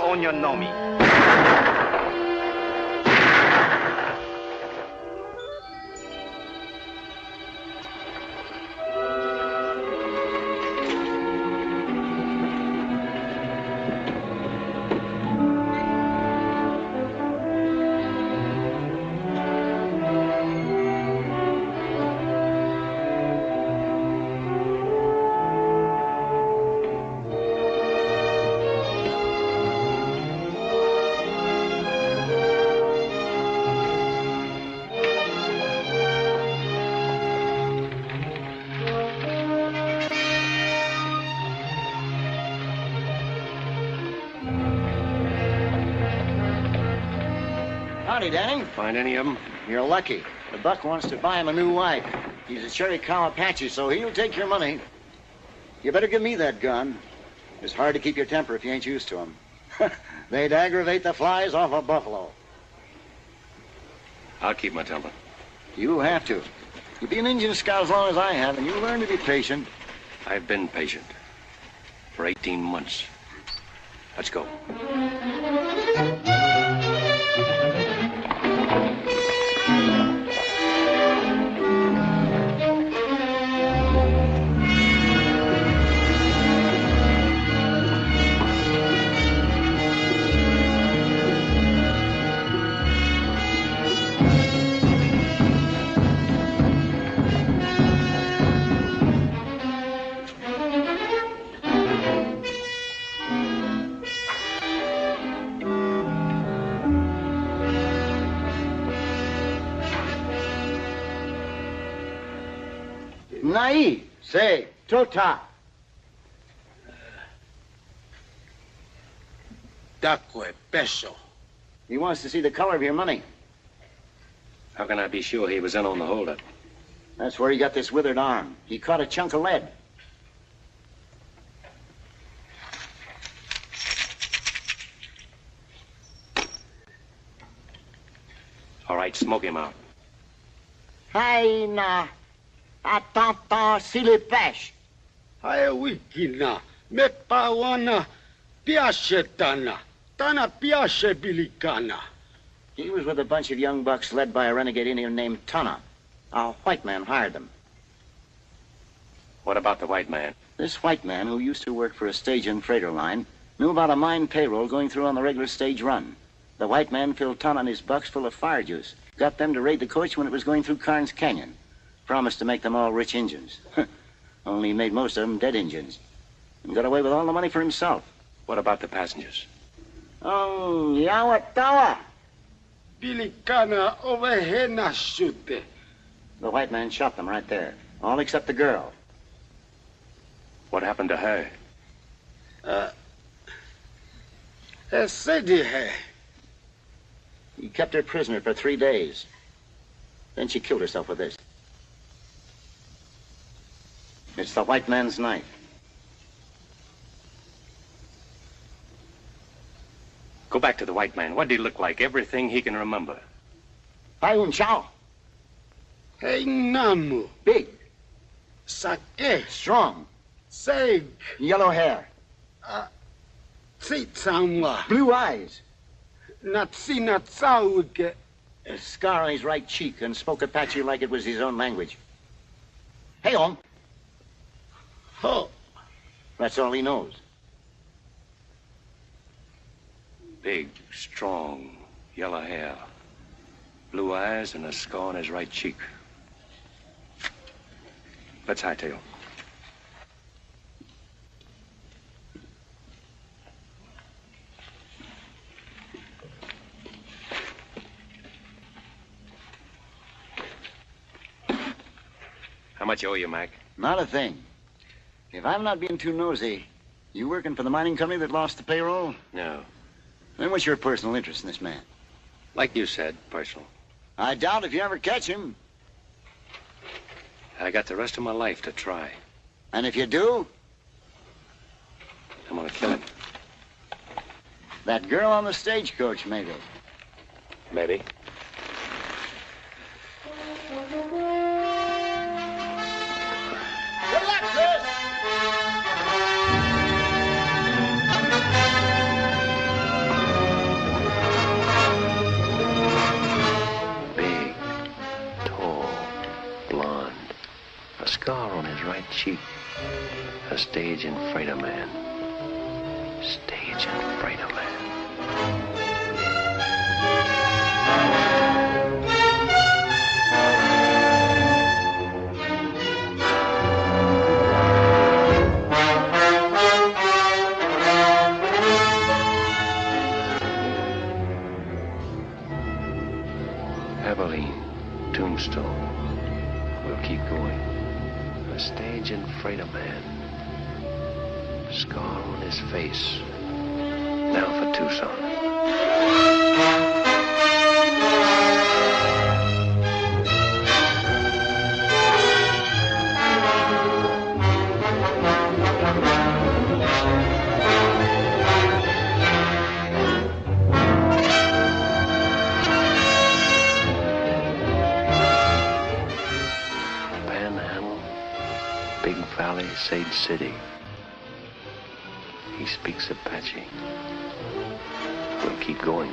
ogni nome. Howdy, Danny. Find any of them? You're lucky. The buck wants to buy him a new wife. He's a Cherry Cow Apache, so he'll take your money. You better give me that gun. It's hard to keep your temper if you ain't used to them. They'd aggravate the flies off a buffalo. I'll keep my temper. You'll have to. You'll be an Indian scout as long as I have, and you'll learn to be patient. I've been patient. For 18 months. Let's go. Nai, say, tota. Dacque peso. He wants to see the color of your money. How can I be sure he was in on the holdup? That's where he got this withered arm. He caught a chunk of lead. All right, smoke him out. Hai na. Atanta silipesh. Hai wikina. Me pawana. Piace tana. Tana piace bilicana. He was with a bunch of young bucks led by a renegade Indian named Tana. A white man hired them. What about the white man? This white man, who used to work for a stage and freighter line, knew about a mine payroll going through on the regular stage run. The white man filled Tana and his bucks full of fire juice. Got them to raid the coach when it was going through Carnes Canyon. Promised to make them all rich Injuns. Only made most of them dead Injuns. And got away with all the money for himself. What about the passengers? Oh, Yawatawa. Bilicana ovehena shute. The white man shot them right there. All except the girl. What happened to her? He kept her prisoner for 3 days. Then she killed herself with this. It's the white man's knife. Go back to the white man. What did he look like? Everything he can remember. Payun Chao. Hey, Namu. Big. Sake. Strong. Seg. Yellow hair. Tsitsamwa. Blue eyes. Natsina tsauke. A scar on his right cheek and spoke Apache like it was his own language. Hey, on. Ho. That's all he knows. Big, strong, yellow hair. Blue eyes and a scar on his right cheek. Let's hightail. How much owe you, Mac? Not a thing. If I'm not being too nosy, you working for the mining company that lost the payroll? No. Then what's your personal interest in this man? Like you said, personal. I doubt if you ever catch him. I got the rest of my life to try. And if you do? I'm gonna kill him. That girl on the stagecoach, maybe. Maybe. Good luck, Chris! scar on his right cheek. A stage and freighter man. Stage and freighter man. Tombstone. We'll keep going. A stage and freighter man. Scar on his face. Now for Tucson. Sage City. He speaks Apache. We'll keep going.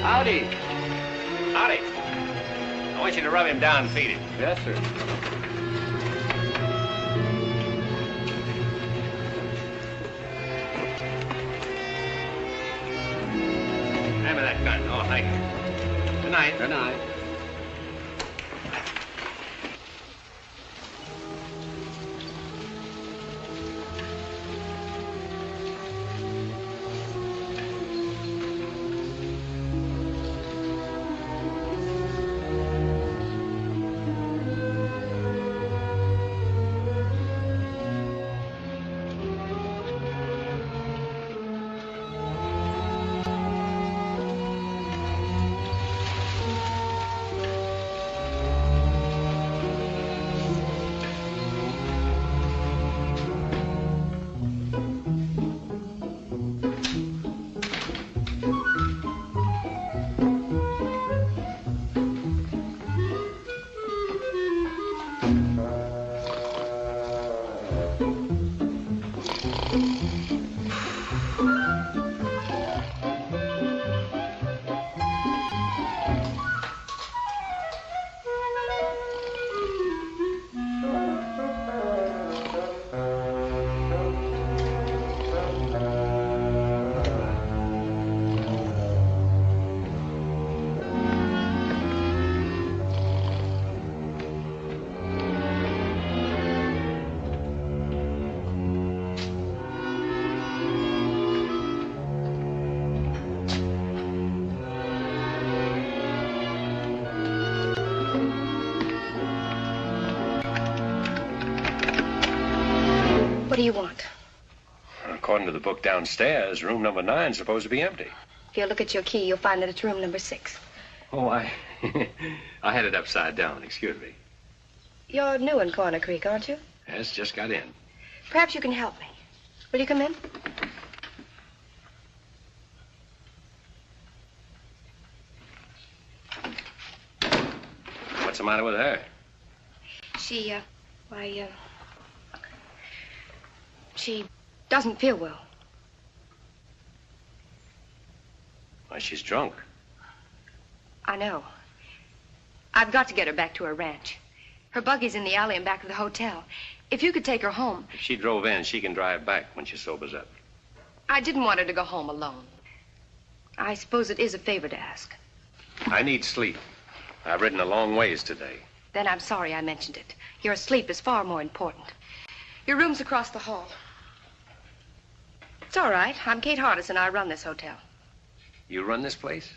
Howdy. Howdy. I want you to rub him down and feed him. Yes, sir. Hand me that gun. Oh, thank you. Good night. Good night. What do you want? According to the book downstairs, room number 9 is supposed to be empty. If you look at your key, you'll find that it's room number 6. Oh, I had it upside down. Excuse me. You're new in Coroner Creek, aren't you? Yes, just got in. Perhaps you can help me. Will you come in? What's the matter with her? She doesn't feel well. Why, she's drunk. I know. I've got to get her back to her ranch. Her buggy's in the alley in back of the hotel. If you could take her home. If she drove in, she can drive back when she sobers up. I didn't want her to go home alone. I suppose it is a favor to ask. I need sleep. I've ridden a long ways today. Then I'm sorry I mentioned it. Your sleep is far more important. Your room's across the hall. It's all right. I'm Kate Hardison. I run this hotel. You run this place?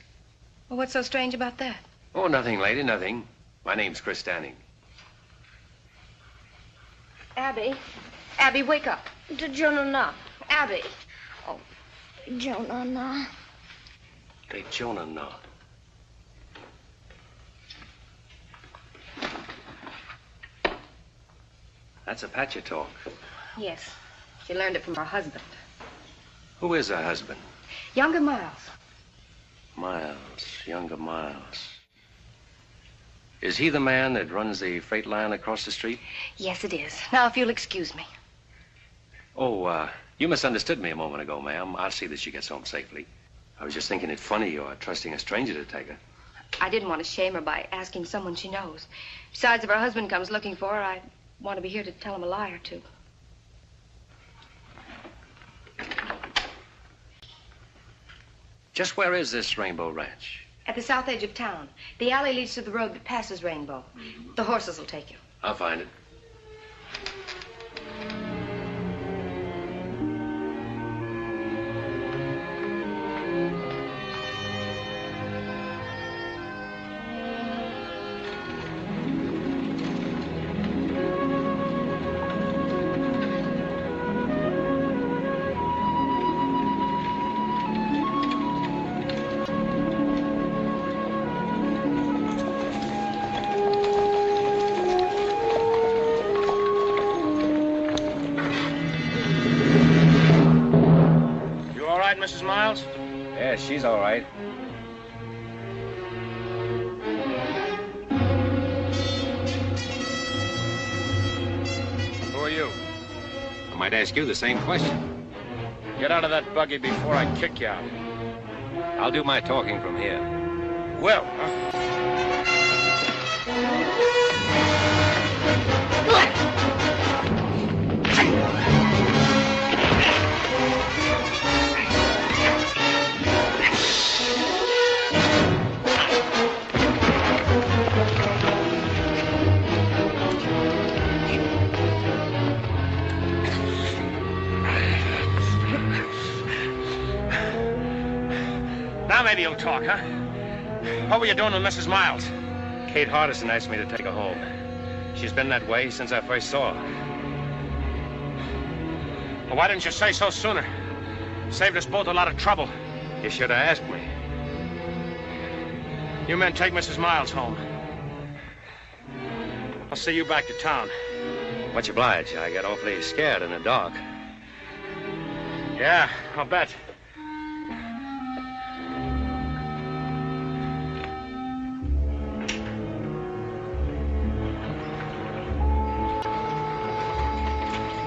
Well, what's so strange about that? Oh, nothing, lady, nothing. My name's Chris Stanning. Abby. Abby, wake up. Jonah. Abby. Oh, Jonah. Hey, Jonah, no. That's Apache talk. Yes. She learned it from her husband. Who is her husband? Younger Miles. Miles, younger Miles. Is he the man that runs the freight line across the street? Yes, it is. Now, if you'll excuse me. Oh, you misunderstood me a moment ago, ma'am. I'll see that she gets home safely. I was just thinking it funny you're trusting a stranger to take her. I didn't want to shame her by asking someone she knows. Besides, if her husband comes looking for her, I want to be here to tell him a lie or two. Just where is this Rainbow Ranch? At the south edge of town. The alley leads to the road that passes Rainbow. The horses will take you. I'll find it. Mrs. Miles? Yeah, she's all right. Who are you? I might ask you the same question. Get out of that buggy before I kick you out. I'll do my talking from here. Well, Now maybe you'll talk, huh? What were you doing with Mrs. Miles? Kate Hardison asked me to take her home. She's been that way since I first saw her. Well, why didn't you say so sooner? Saved us both a lot of trouble. You should have asked me. You men take Mrs. Miles home. I'll see you back to town. Much obliged. I got awfully scared in the dark. Yeah, I'll bet.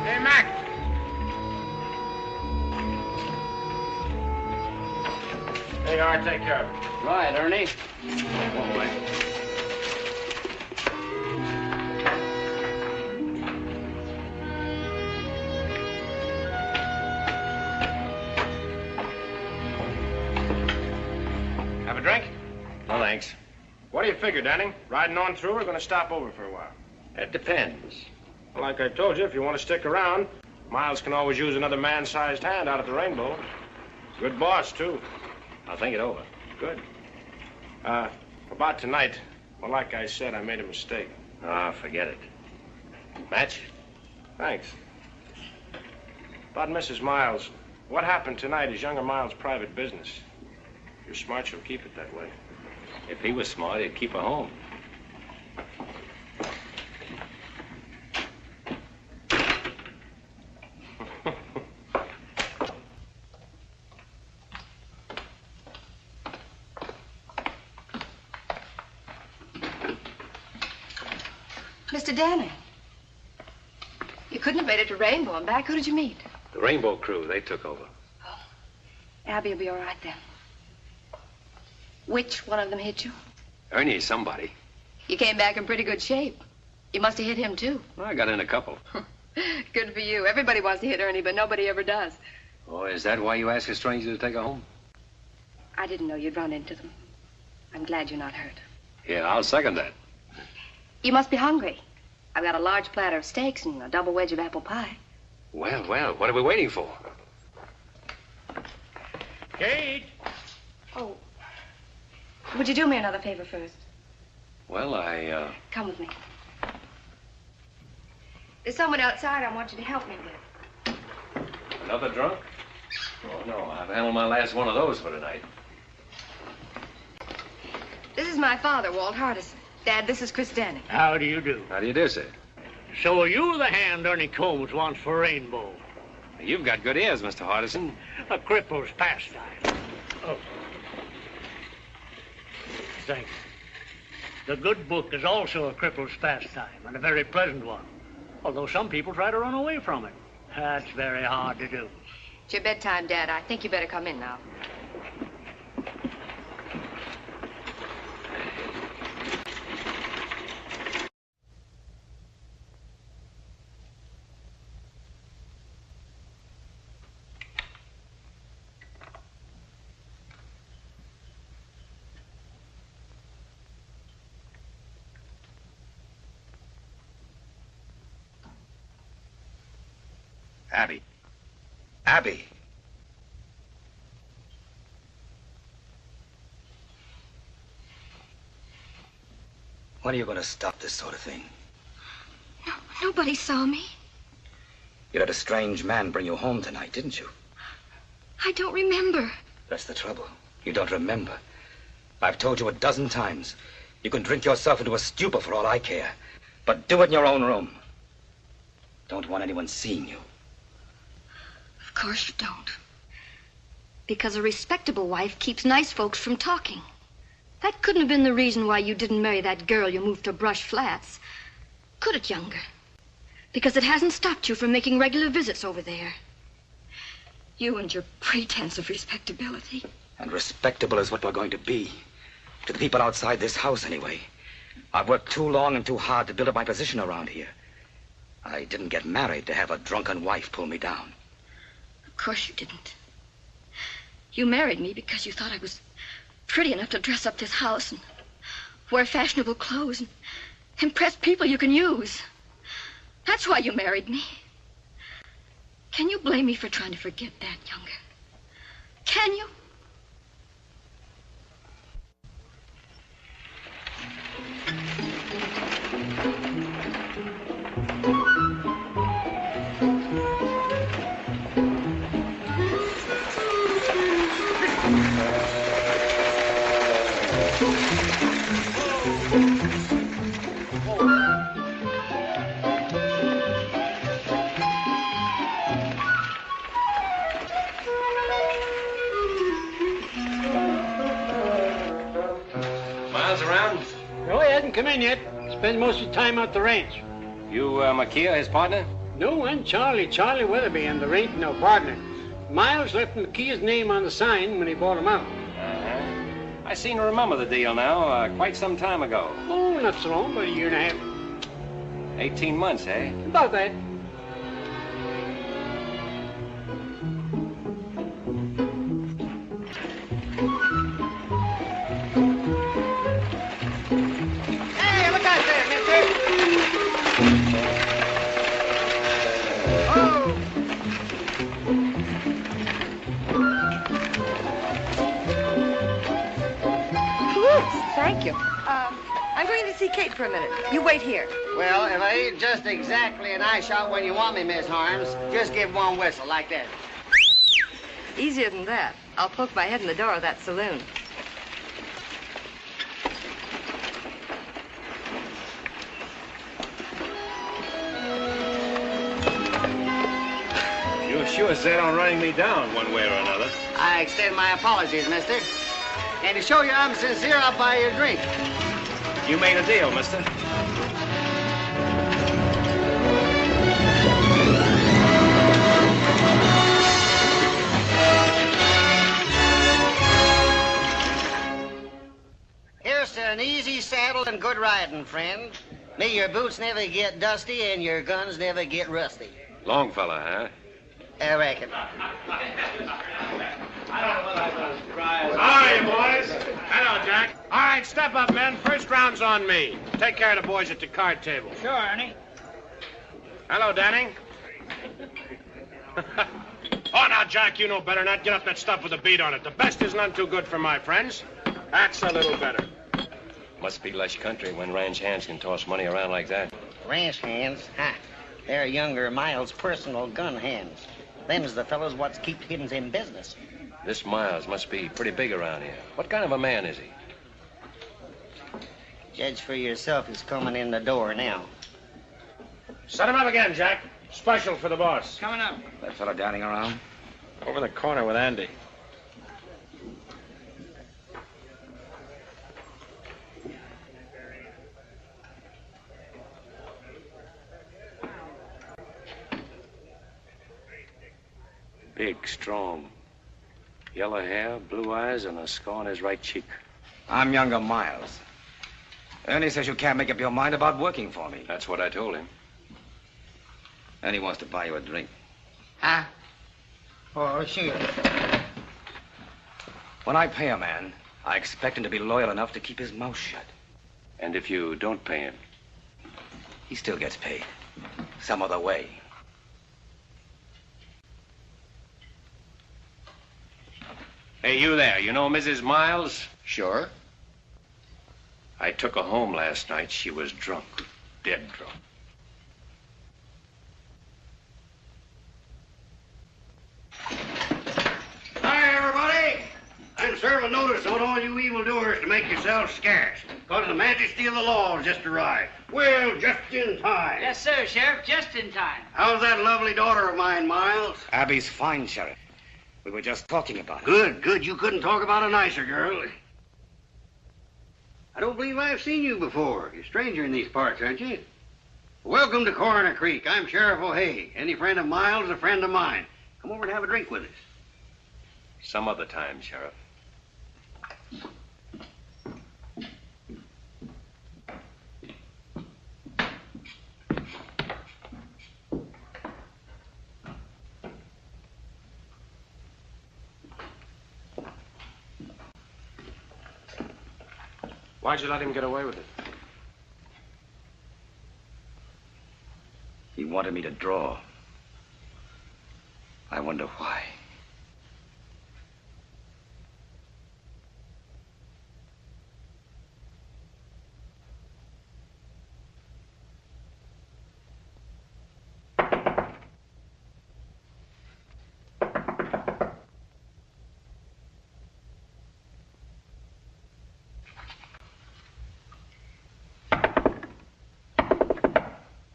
Hey, Mac. There you are. Take care of it. Right, Ernie. One way. Have a drink? No, thanks. What do you figure, Danning? Riding on through or going to stop over for a while? It depends. Well, like I told you, if you want to stick around, Miles can always use another man-sized hand out at the Rainbow. Good boss, too. I'll think it over. Good. About tonight, well, like I said, I made a mistake. Ah, forget it. Match? Thanks. About Mrs. Miles, what happened tonight is younger Miles' private business. If you're smart, you'll keep it that way. If he was smart, he'd keep her home. Mr. Danning. You couldn't have made it to Rainbow and back. Who did you meet? The Rainbow crew, they took over. Oh. Abby will be all right then. Which one of them hit you? Ernie is somebody. You came back in pretty good shape. You must have hit him, too. Well, I got in a couple. Good for you. Everybody wants to hit Ernie, but nobody ever does. Oh, is that why you ask a stranger to take her home? I didn't know you'd run into them. I'm glad you're not hurt. Yeah, I'll second that. You must be hungry. I've got a large platter of steaks and a double wedge of apple pie. Well, what are we waiting for? Kate! Oh. Would you do me another favor first? Well, Come with me. There's someone outside I want you to help me with. Another drunk? Oh, no, I've handled my last one of those for tonight. This is my father, Walt Hardison. Dad, this is Chris Denning. How do you do? How do you do, sir? So are you the hand Ernie Combs wants for Rainbow? You've got good ears, Mr. Hardison. A cripple's pastime. Oh. Thank you. The good book is also a cripple's pastime, and a very pleasant one. Although some people try to run away from it. That's very hard to do. It's your bedtime, Dad. I think you better come in now. Abby. Abby. When are you going to stop this sort of thing? No, nobody saw me. You let a strange man bring you home tonight, didn't you? I don't remember. That's the trouble. You don't remember. I've told you a dozen times. You can drink yourself into a stupor for all I care. But do it in your own room. Don't want anyone seeing you. Of course you don't. Because a respectable wife keeps nice folks from talking. That couldn't have been the reason why you didn't marry that girl you moved to Brush Flats. Could it, Younger? Because it hasn't stopped you from making regular visits over there. You and your pretense of respectability. And respectable is what we're going to be. To the people outside this house, anyway. I've worked too long and too hard to build up my position around here. I didn't get married to have a drunken wife pull me down. Of course you didn't. You married me because you thought I was pretty enough to dress up this house and wear fashionable clothes and impress people you can use. That's why you married me. Can you blame me for trying to forget that, Younger? Can you? Come in yet. Spends most of his time out the ranch. You, Makia, his partner? No, and Charlie Weatherby, and there ain't no partner. Miles left Makia's name on the sign when he bought him out. Uh-huh. I seem to remember the deal now, quite some time ago. Oh, not so long, about a year and a half. 18 months, eh? About that. Thank you. I'm going to see Kate for a minute. You wait here. Well, if I ain't just exactly an eye shot when you want me, Miss Harms, just give one whistle like that. Easier than that. I'll poke my head in the door of that saloon. You're sure set on running me down one way or another. I extend my apologies, mister. And to show you I'm sincere, I'll buy you a drink. You made a deal, mister. Here's to an easy saddle and good riding, friend. May your boots never get dusty and your guns never get rusty. Long fella, huh? I reckon. All right, boys. Hello, Jack. All right, step up, men. First round's on me. Take care of the boys at the card table. Sure, Ernie. Hello, Danning. Oh, now, Jack, you know better not get up that stuff with a beat on it. The best is none too good for my friends. That's a little better. Must be lush country when ranch hands can toss money around like that. Ranch hands? Ha! They're younger Miles' personal gun hands. Them's the fellows what's keep him in business. This Miles must be pretty big around here. What kind of a man is he? Judge for yourself. He's coming in the door now. Set him up again, Jack. Special for the boss. Coming up. That fella Danning around? Over the corner with Andy. Big, strong. Yellow hair, blue eyes, and a scar on his right cheek. I'm younger Miles. Ernie says you can't make up your mind about working for me. That's what I told him. Ernie wants to buy you a drink. Huh? Oh, sure. When I pay a man, I expect him to be loyal enough to keep his mouth shut. And if you don't pay him? He still gets paid. Some other way. Hey, you there. You know Mrs. Miles? Sure. I took her home last night. She was drunk. Dead drunk. Hi, everybody. I'm serving notice on all you evildoers to make yourselves scarce, because the majesty of the law has just arrived. Well, just in time. Yes, sir, Sheriff, just in time. How's that lovely daughter of mine, Miles? Abby's fine, Sheriff. We were just talking about it. Good, good. You couldn't talk about a nicer girl. I don't believe I've seen you before. You're a stranger in these parts, aren't you? Welcome to Coroner Creek. I'm Sheriff O'Hay. Any friend of Miles is a friend of mine. Come over and have a drink with us. Some other time, Sheriff. Why'd you let him get away with it? He wanted me to draw. I wonder why.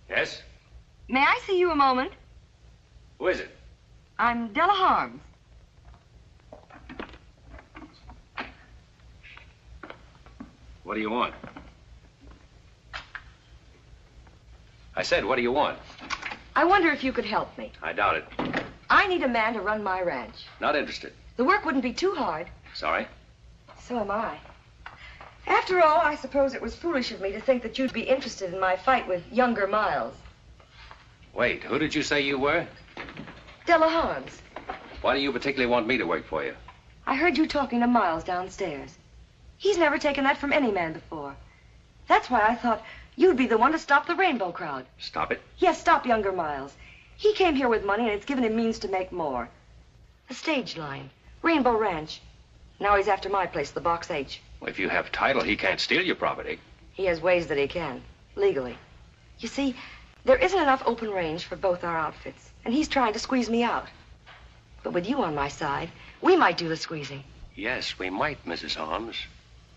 Yes? May I see you a moment? Who is it? I'm Della Harms. What do you want? I said, what do you want? I wonder if you could help me. I doubt it. I need a man to run my ranch. Not interested. The work wouldn't be too hard. Sorry? So am I. After all, I suppose it was foolish of me to think that you'd be interested in my fight with younger Miles. Wait, who did you say you were? Della Harms. Why do you particularly want me to work for you? I heard you talking to Miles downstairs. He's never taken that from any man before. That's why I thought you'd be the one to stop the rainbow crowd. Stop it? Yes, stop younger Miles. He came here with money, and it's given him means to make more. A stage line. Rainbow Ranch. Now he's after my place, the Box H. Well, if you have title, he can't steal your property. He has ways that he can, legally. You see, there isn't enough open range for both our outfits, and he's trying to squeeze me out. But with you on my side, we might do the squeezing. Yes, we might, Mrs. Harms.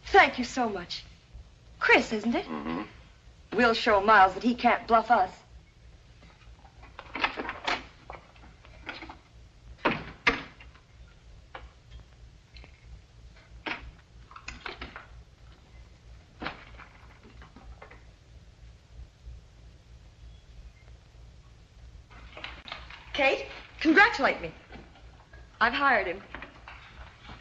Thank you so much. Chris, isn't it? Mm-hmm. We'll show Miles that he can't bluff us. Kate, congratulate me. I've hired him.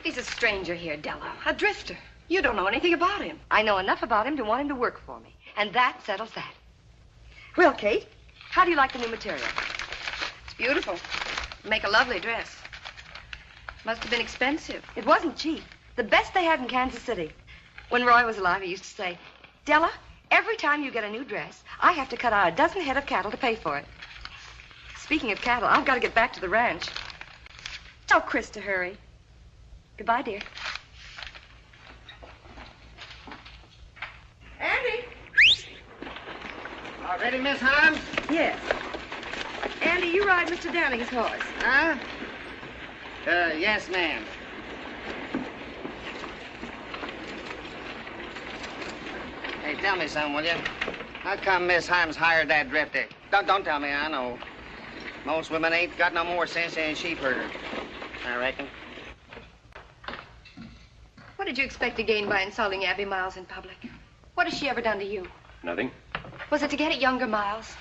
He's a stranger here, Della. A drifter. You don't know anything about him. I know enough about him to want him to work for me. And that settles that. Well, Kate, how do you like the new material? It's beautiful. Make a lovely dress. Must have been expensive. It wasn't cheap. The best they had in Kansas City. When Roy was alive, he used to say, Della, every time you get a new dress, I have to cut out a dozen head of cattle to pay for it. Speaking of cattle, I've got to get back to the ranch. Tell Chris to hurry. Goodbye, dear. Andy! All ready, Miss Harms? Yes. Andy, you ride Mr. Downing's horse. Huh? Yes, ma'am. Hey, tell me something, will you? How come Miss Harms hired that drifter? Don't tell me, I know. Most women ain't got no more sense than a sheep herder, I reckon. What did you expect to gain by insulting Abby Miles in public? What has she ever done to you? Nothing. Was it to get at younger Miles?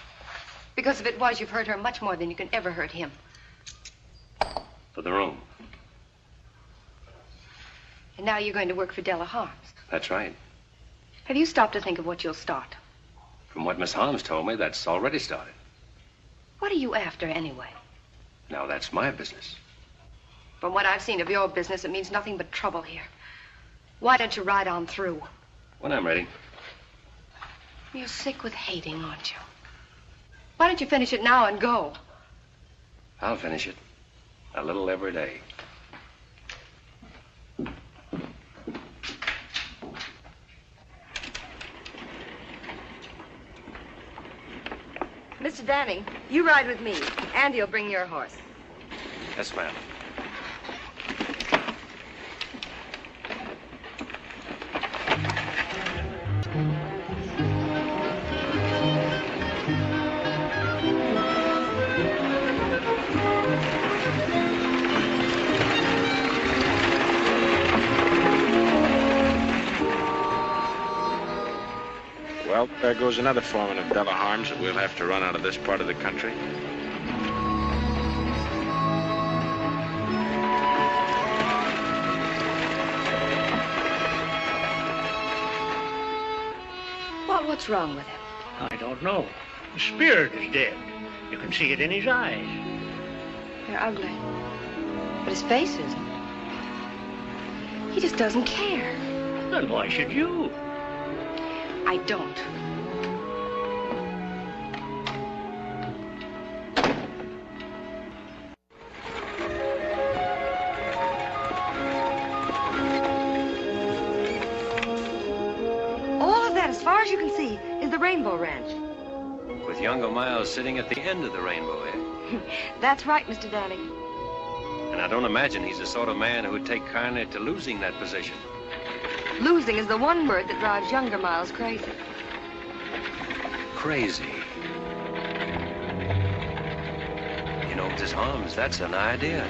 Because if it was, you've hurt her much more than you can ever hurt him. For the room. And now you're going to work for Della Harms. That's right. Have you stopped to think of what you'll start? From what Miss Harms told me, that's already started. What are you after, anyway? Now, that's my business. From what I've seen of your business, it means nothing but trouble here. Why don't you ride on through? When I'm ready. You're sick with hating, aren't you? Why don't you finish it now and go? I'll finish it. A little every day. Mr. Danning, you ride with me. Andy'll bring your horse. Yes, ma'am. Well, there goes another foreman of Della Harms that we'll have to run out of this part of the country. Well, what's wrong with him? I don't know. The spirit is dead. You can see it in his eyes. They're ugly. But his face isn't. He just doesn't care. Then why should you? I don't. All of that, as far as you can see, is the Rainbow Ranch. With younger Miles sitting at the end of the rainbow, eh? That's right, Mr. Danning. And I don't imagine he's the sort of man who would take kindly to losing that position. Losing is the one word that drives younger Miles crazy. Crazy. You know, Mrs. Harms, that's an idea.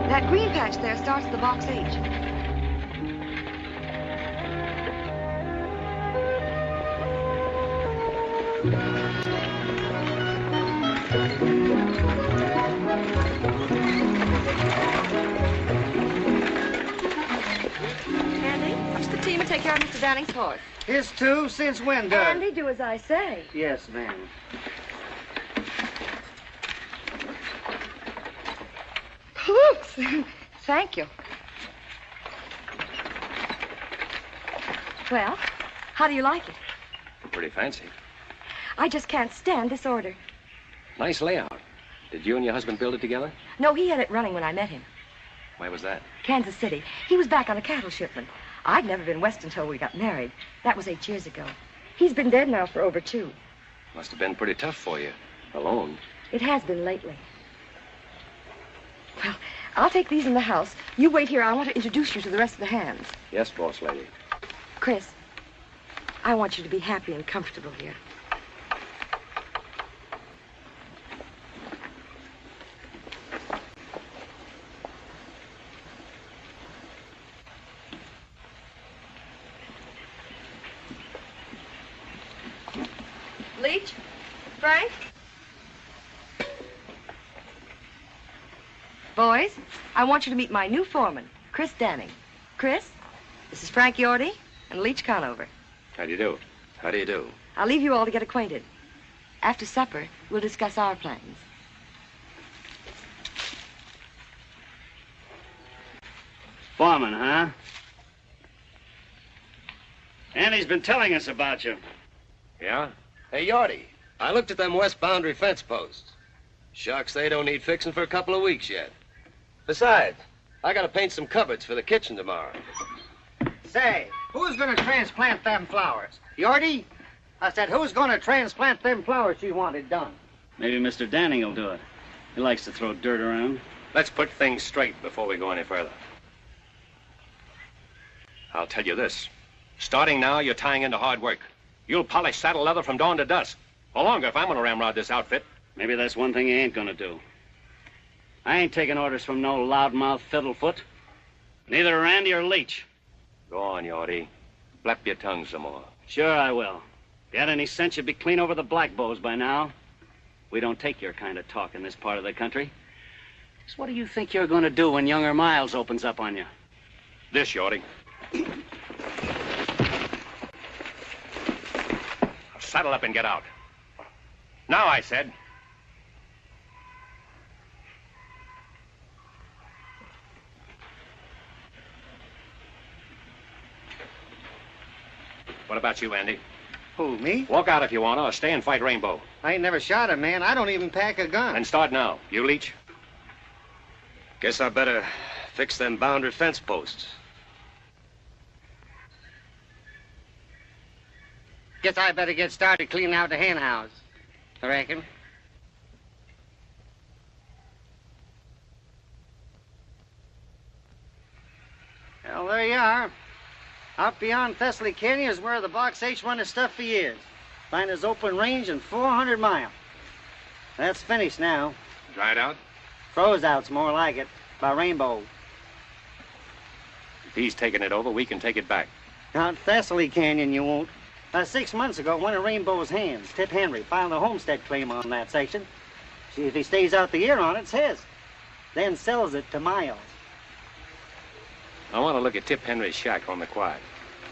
That green patch there starts the box H. Andy, what's the team to take care of Mr. Danning's horse? His too? Since when, Doug? Andy, do as I say. Yes, ma'am. Oops. Thank you. Well, how do you like it? Pretty fancy. I just can't stand disorder. Nice layout. Did you and your husband build it together? No, he had it running when I met him. Where was that? Kansas City. He was back on a cattle shipment. I'd never been west until we got married. That was 8 years ago. He's been dead now for over 2. Must have been pretty tough for you. Alone. It has been lately. Well, I'll take these in the house. You wait here. I want to introduce you to the rest of the hands. Yes, boss lady. Chris, I want you to be happy and comfortable here. Leach? Frank? Boys, I want you to meet my new foreman, Chris Danning. Chris, This is Frank Yorty and Leach Conover. How do you do? How do you do? I'll leave you all to get acquainted. After supper, we'll discuss our plans. Foreman, huh? Andy's been telling us about you. Yeah? Hey, Yorty, I looked at them west boundary fence posts. Shucks, they don't need fixing for a couple of weeks yet. Besides, I gotta paint some cupboards for the kitchen tomorrow. Say, who's gonna transplant them flowers? Yorty? I said, who's gonna transplant them flowers you wanted done? Maybe Mr. Danning will do it. He likes to throw dirt around. Let's put things straight before we go any further. I'll tell you this. Starting now, you're tying into hard work. You'll polish saddle leather from dawn to dusk. Or longer if I'm gonna ramrod this outfit. Maybe that's one thing he ain't gonna do. I ain't taking orders from no loudmouth fiddlefoot. Neither Randy or Leach. Go on, Yorty. Flap your tongue some more. Sure I will. If you had any sense, you'd be clean over the black bows by now. We don't take your kind of talk in this part of the country. So what do you think you're gonna do when younger Miles opens up on you? This, Yorty. Saddle up and get out. Now, I said. What about you, Andy? Who, me? Walk out if you want to, or stay and fight Rainbow. I ain't never shot a man. I don't even pack a gun. And start now. You, Leach? Guess I better fix them boundary fence posts. Guess I better get started cleaning out the hen house. I reckon. Well, there you are. Out beyond Thessaly Canyon is where the Box H run his stuff for years. Find his open range in 400 miles. That's finished now. Dried out? Froze out's more like it. By Rainbow. If he's taking it over, we can take it back. Out Thessaly Canyon you won't. 6 months ago, one of Rainbow's hands, Tip Henry, filed a homestead claim on that section. See, if he stays out the year on it, it's his. Then sells it to Miles. I want to look at Tip Henry's shack on the quiet.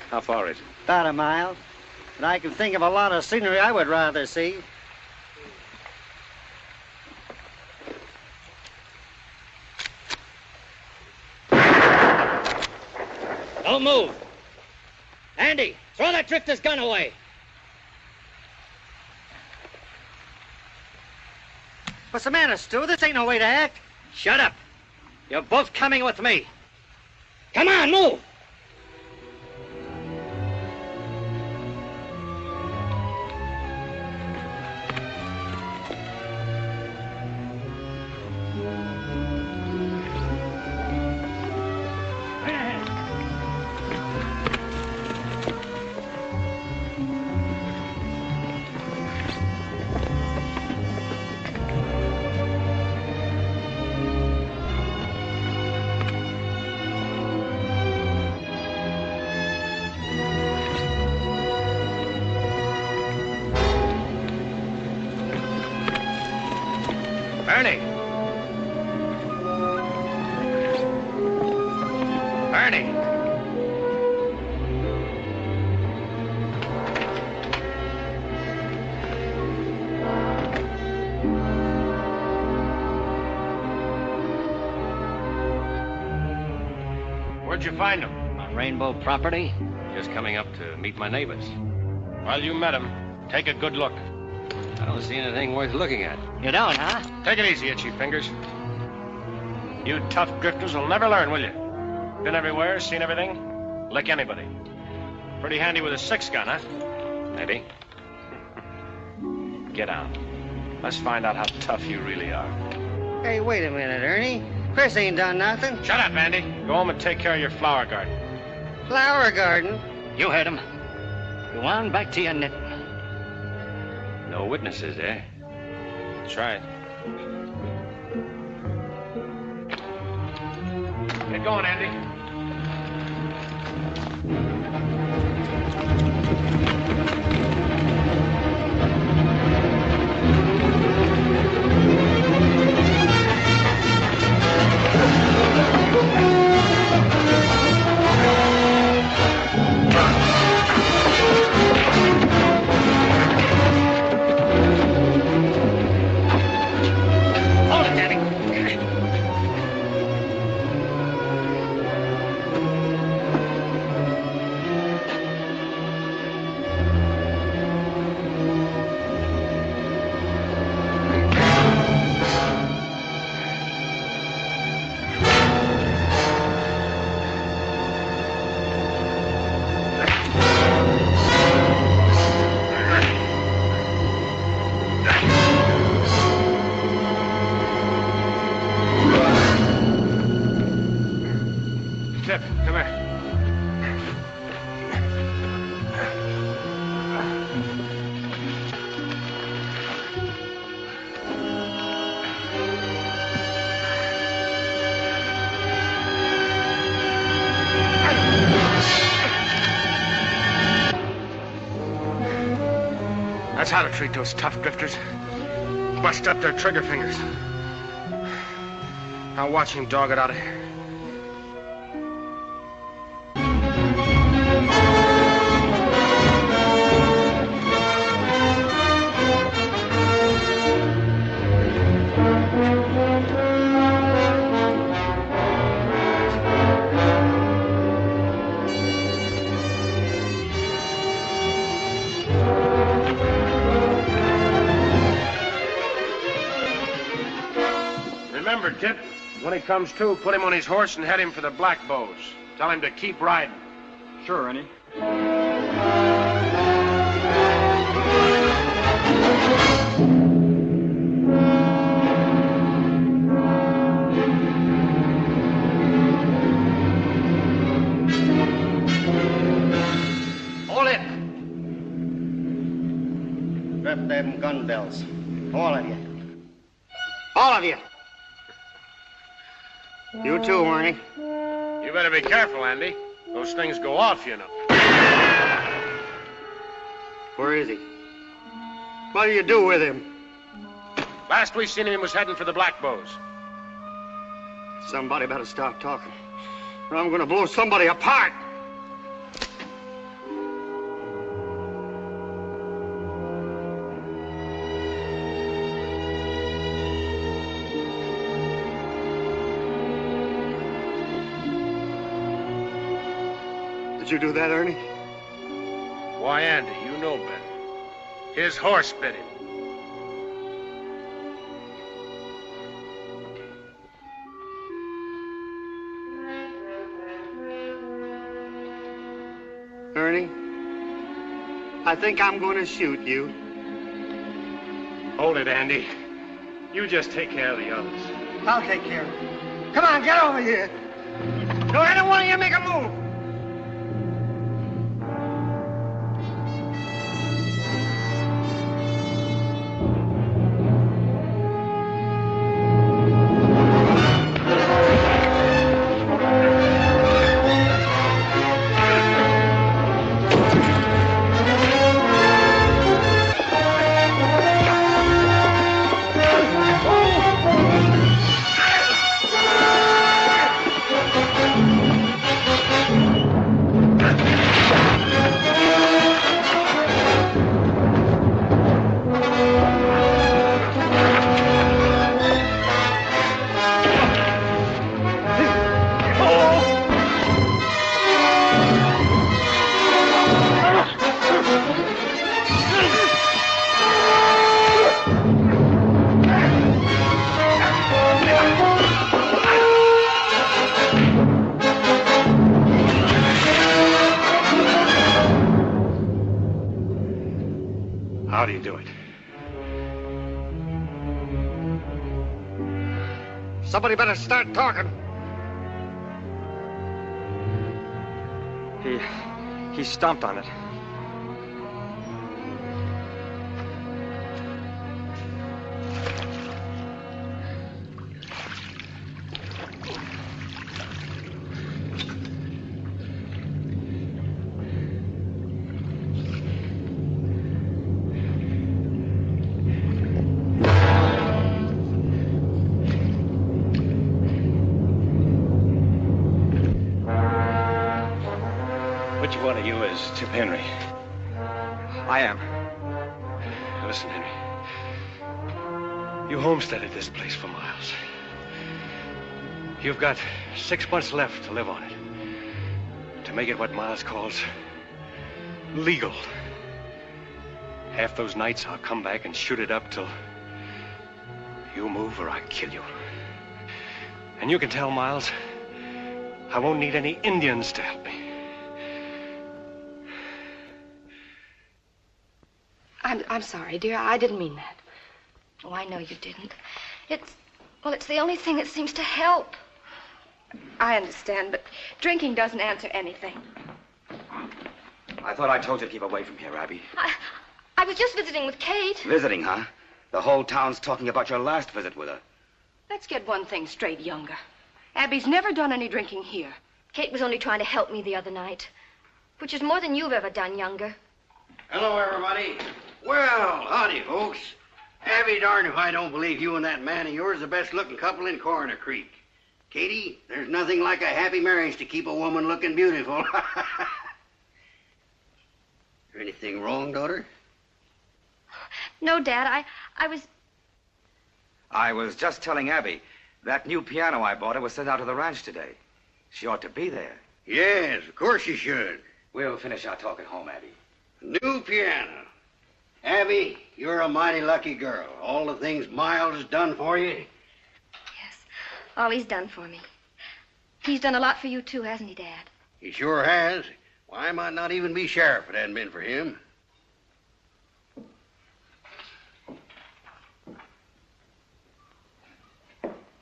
How far is it? About a mile. But I can think of a lot of scenery I would rather see. Don't move. Andy, throw that drifter's gun away. What's the matter, Stu? This ain't no way to act. Shut up. You're both coming with me. Come on, move. Ernie! Ernie! Where'd you find him? On Rainbow property? Just coming up to meet my neighbors. Well, you met him. Take a good look. I don't see anything worth looking at. You don't, huh? Take it easy, Itchy Fingers. You tough drifters will never learn, will you? Been everywhere, seen everything. Lick anybody. Pretty handy with a 6-gun, huh? Maybe. Get out. Let's find out how tough you really are. Hey, wait a minute, Ernie. Chris ain't done nothing. Shut up, Andy. Go home and take care of your flower garden. Flower garden? You heard him. Go on back to your knitting. No witnesses, eh? That's right. Get going, Andy. That's how to treat those tough drifters. Bust up their trigger fingers. I'll watch him dog it out of here. Remember, Tip, when he comes to, put him on his horse and head him for the Black Bows. Tell him to keep riding. Sure, Ernie. Hold it. Drop them gun bells. All of you. All of you. You too, Ernie. You better be careful, Andy. Those things go off, you know. Where is he? What do you do with him? Last we seen him, he was heading for the Black Bows. Somebody better stop talking, or I'm gonna blow somebody apart. Did you do that, Ernie? Why, Andy, you know better. His horse bit him. Ernie, I think I'm going to shoot you. Hold it, Andy. You just take care of the others. I'll take care of it. Come on, get over here. Don't any one of you make a move. How do you do it? Somebody better start talking. He stomped on it. Which one of you is Tip Henry? I am. Listen, Henry. You homesteaded this place for miles. You've got 6 months left to live on it. To make it what Miles calls legal. Half those nights I'll come back and shoot it up till you move or I kill you. And you can tell Miles I won't need any Indians to help me. I'm sorry, dear. I didn't mean that. Oh, I know you didn't. It's the only thing that seems to help. I understand, but drinking doesn't answer anything. I thought I told you to keep away from here, Abby. I was just visiting with Kate. Visiting, huh? The whole town's talking about your last visit with her. Let's get one thing straight, Younger. Abby's never done any drinking here. Kate was only trying to help me the other night, which is more than you've ever done, Younger. Hello, everybody. Well, howdy, folks. Abby darn if I don't believe you and that man of yours are the best-looking couple in Coroner Creek. Katie, there's nothing like a happy marriage to keep a woman looking beautiful. Is anything wrong, daughter? No, Dad, I was just telling Abby that new piano I bought her was sent out to the ranch today. She ought to be there. Yes, of course you should. We'll finish our talk at home, Abby. New piano. Abby, you're a mighty lucky girl. All the things Miles has done for you. Yes, all he's done for me. He's done a lot for you, too, hasn't he, Dad? He sure has. Why, I might not even be sheriff if it hadn't been for him.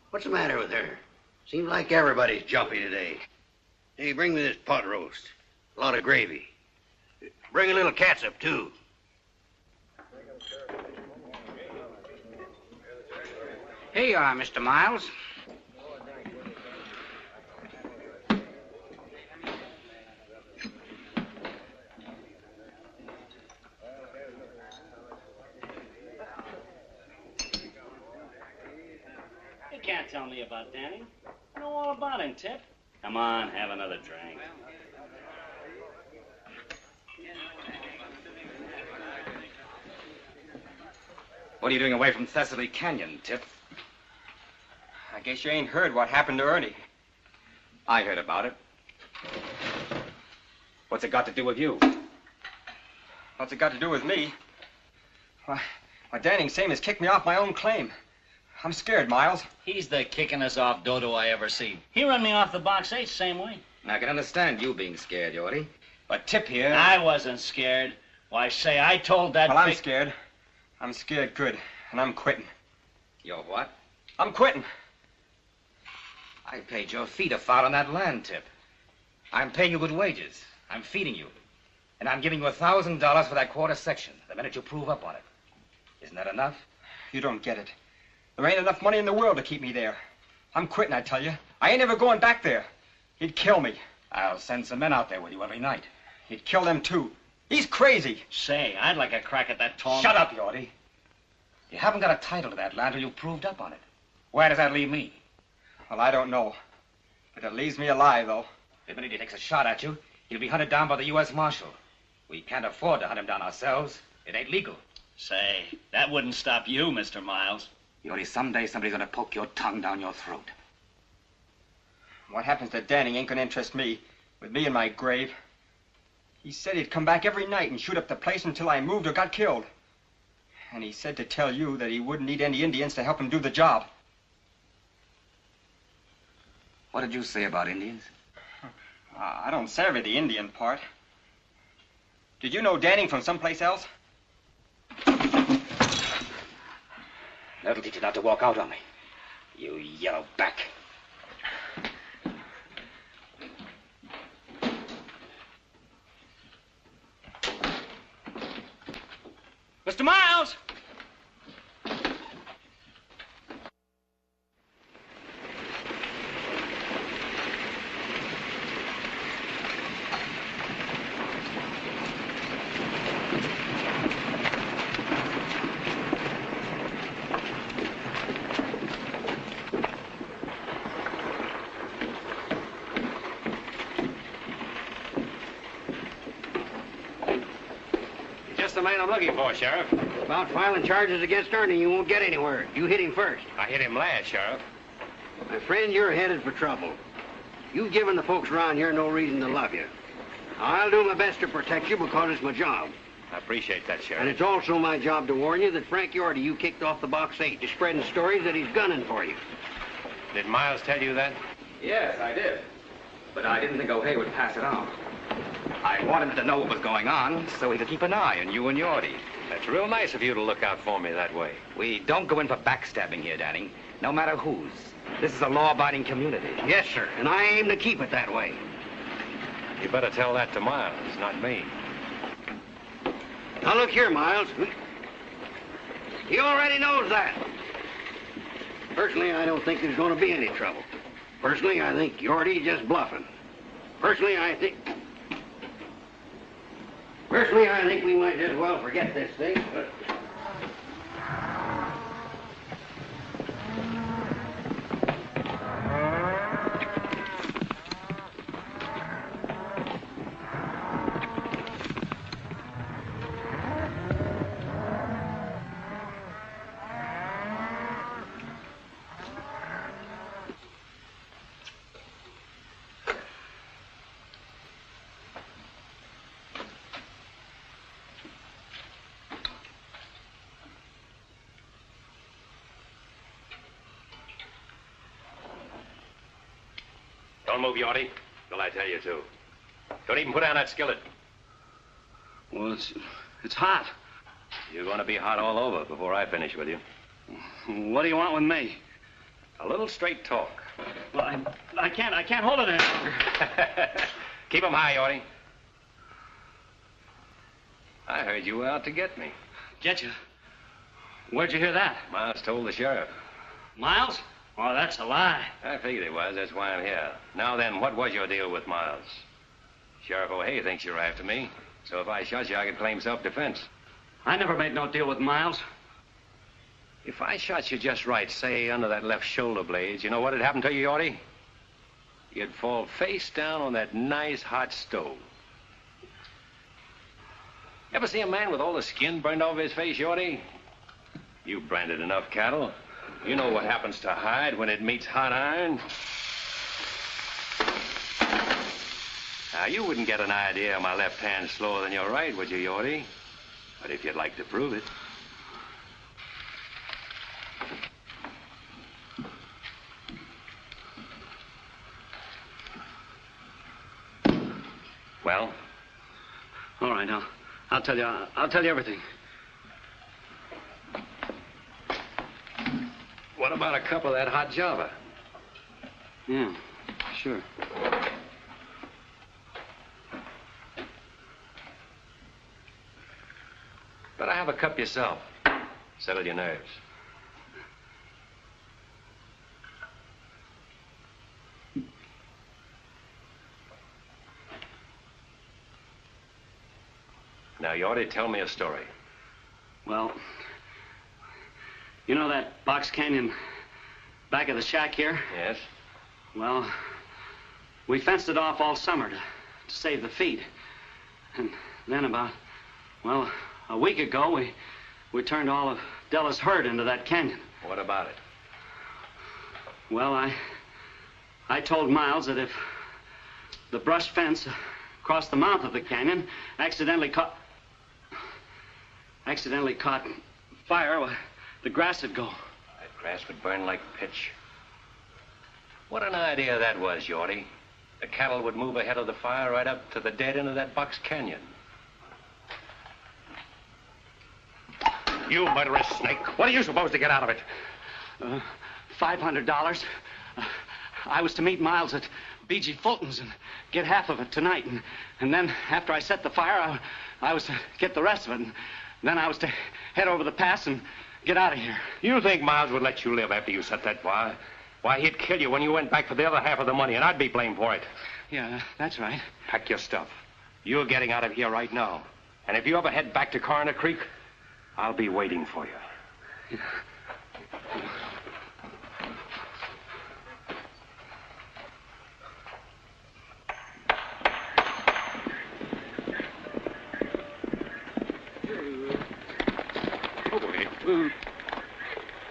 What's the matter with her? Seems like everybody's jumpy today. Hey, bring me this pot roast. A lot of gravy. Bring a little catsup, too. Here you are, Mr. Miles. You can't tell me about Danny. I know all about him, Tip. Come on, have another drink. What are you doing away from Thessaly Canyon, Tip? I guess you ain't heard what happened to Ernie. I heard about it. What's it got to do with you? What's it got to do with me? Why, Danning same as kicked me off my own claim. I'm scared, Miles. He's the kickingest off dodo I ever seen. He run me off the box 8 same way. I can understand you being scared, Yorty. But Tip here... I wasn't scared. Why, say, I told that... Well, I'm scared. I'm scared good, and I'm quitting. You're what? I'm quitting. I paid your feet a foul on that land, Tip. I'm paying you good wages. I'm feeding you. And I'm giving you $1,000 for that quarter section the minute you prove up on it. Isn't that enough? You don't get it. There ain't enough money in the world to keep me there. I'm quitting, I tell you. I ain't ever going back there. He'd kill me. I'll send some men out there with you every night. He'd kill them, too. He's crazy. Say, I'd like a crack at that tall... Shut up, Yorty. You haven't got a title to that land till you've proved up on it. Where does that leave me? Well, I don't know. But it leaves me alive, though. The minute he takes a shot at you, he'll be hunted down by the U.S. Marshal. We can't afford to hunt him down ourselves. It ain't legal. Say, that wouldn't stop you, Mr. Miles. Yorty, someday somebody's gonna poke your tongue down your throat. What happens to Danny ain't gonna interest me. With me in my grave. He said he'd come back every night and shoot up the place until I moved or got killed. And he said to tell you that he wouldn't need any Indians to help him do the job. What did you say about Indians? I don't savvy the Indian part. Did you know Danning from someplace else? That'll teach you not to walk out on me. You yellow back. Mr. Miles! The man I'm looking for, Sheriff. About filing charges against Ernie, you won't get anywhere. You hit him first. I hit him last, Sheriff. My friend, you're headed for trouble. You've given the folks around here no reason to love you. I'll do my best to protect you because it's my job. I appreciate that, Sheriff. And it's also my job to warn you that Frank Yorty you kicked off the box 8 to spreading stories that he's gunning for you. Did Miles tell you that? Yes, I did. But I didn't think O'Hay would pass it on. I wanted him to know what was going on so he could keep an eye on you and Yorty. That's real nice of you to look out for me that way. We don't go in for backstabbing here, Danning. No matter whose. This is a law-abiding community. Yes, sir. And I aim to keep it that way. You better tell that to Miles, not me. Now, look here, Miles. He already knows that. Personally, I don't think there's going to be any trouble. Personally, I think Yorty's just bluffing. Personally, I think... Personally, I think we might as well forget this thing, but... Don't move, Yorty, till I tell you to. Don't even put down that skillet. Well, it's hot. You're going to be hot all over before I finish with you. What do you want with me? A little straight talk. Well, I can't hold it any longer. Keep 'em high, Yorty. I heard you were out to get me. Get you? Where'd you hear that? Miles told the sheriff. Miles? Oh, that's a lie. I figured it was. That's why I'm here. Now then, what was your deal with Miles? Sheriff O'Hay thinks you're after me. So if I shot you, I could claim self-defense. I never made no deal with Miles. If I shot you just right, say under that left shoulder blade, you know what'd happen to you, Yorty? You'd fall face down on that nice hot stove. Ever see a man with all the skin burned off his face, Yorty? You've branded enough cattle. You know what happens to hide when it meets hot iron. Now, you wouldn't get an idea my left hand's slower than your right, would you, Yorty? But if you'd like to prove it. Well? All right, I'll tell you everything. What about a cup of that hot Java? Yeah, sure. Better have a cup yourself. Settle your nerves. Now, you ought to tell me a story. Well, you know that box canyon back of the shack here? Yes. Well, we fenced it off all summer to save the feed. And then about, well, a week ago, we turned all of Della's herd into that canyon. What about it? Well, I told Miles that if the brush fence across the mouth of the canyon accidentally caught fire, well, the grass would go. That grass would burn like pitch. What an idea that was, Yorty. The cattle would move ahead of the fire right up to the dead end of that box canyon. You murderous snake. What are you supposed to get out of it? $500. I was to meet Miles at B.G. Fulton's and get half of it tonight. And then after I set the fire, I was to get the rest of it. And then I was to head over the pass and get out of here. You think Miles would let you live after you set that fire? Why, he'd kill you when you went back for the other half of the money, and I'd be blamed for it. Yeah, that's right. Pack your stuff. You're getting out of here right now. And if you ever head back to Coroner Creek, I'll be waiting for you. Yeah.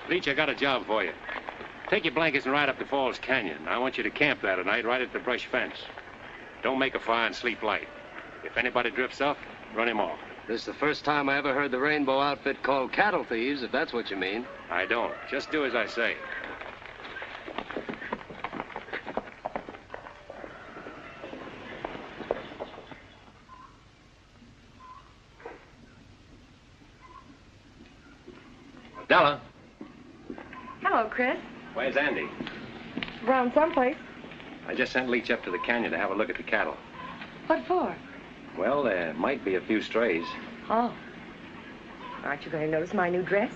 Leach, I got a job for you. Take your blankets and ride up to Falls Canyon. I want you to camp there tonight right at the brush fence. Don't make a fire and sleep light. If anybody drifts up, run him off. This is the first time I ever heard the Rainbow outfit called cattle thieves, if that's what you mean. I don't. Just do as I say. Della. Hello, Chris. Where's Andy? Around someplace. I just sent Leach up to the canyon to have a look at the cattle. What for? Well, there might be a few strays. Oh. Aren't you going to notice my new dress?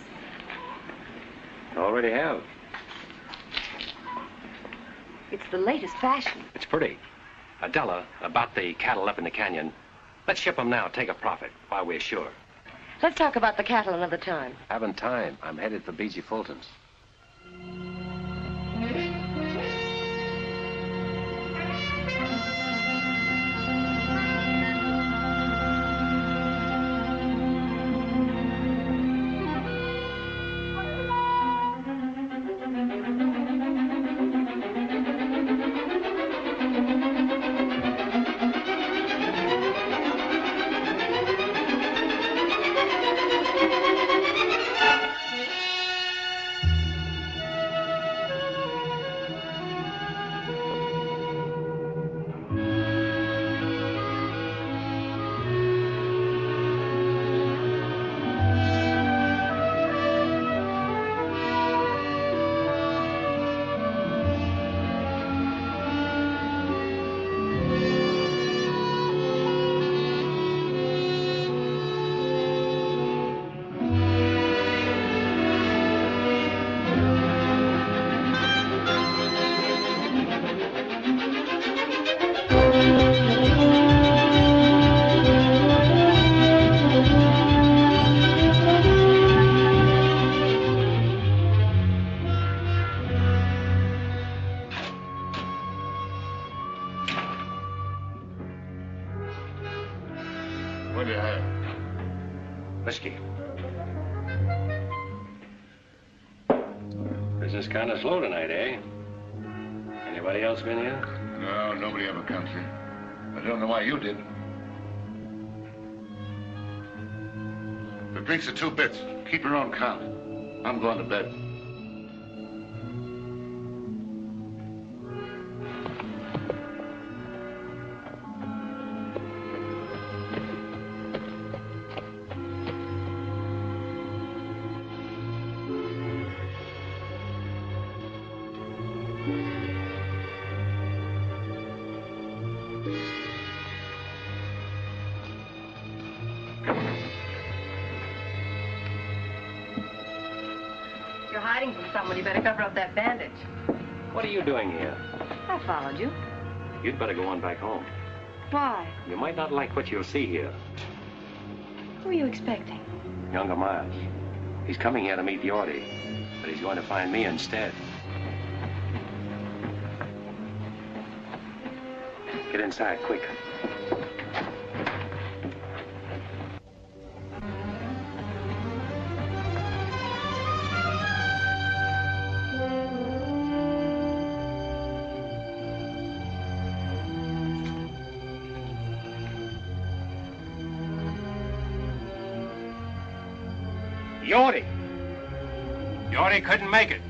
Already have. It's the latest fashion. It's pretty. Della, about the cattle up in the canyon. Let's ship them now, take a profit, while we're sure. Let's talk about the cattle another time. Haven't time. I'm headed for B.G. Fulton's. What do you have? Whiskey. Business kind of slow tonight, eh? Anybody else been here? No, nobody ever comes here. I don't know why you did. The drinks are 2 bits. Keep your own count. I'm going to bed. You're hiding from someone. You better cover up that bandage. What are you doing here? I followed you. You'd better go on back home. Why? You might not like what you'll see here. Who are you expecting? Younger Miles. He's coming here to meet Yorty, but he's going to find me instead. Get inside, quick. Yorty! Yorty couldn't make it.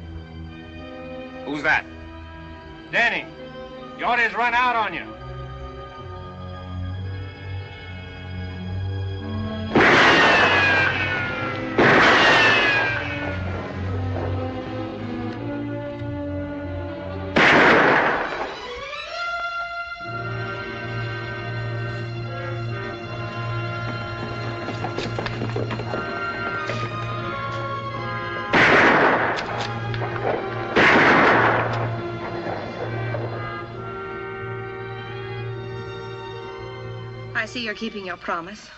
Who's that? Danny, Yorty's run out on you. I see you're keeping your promise.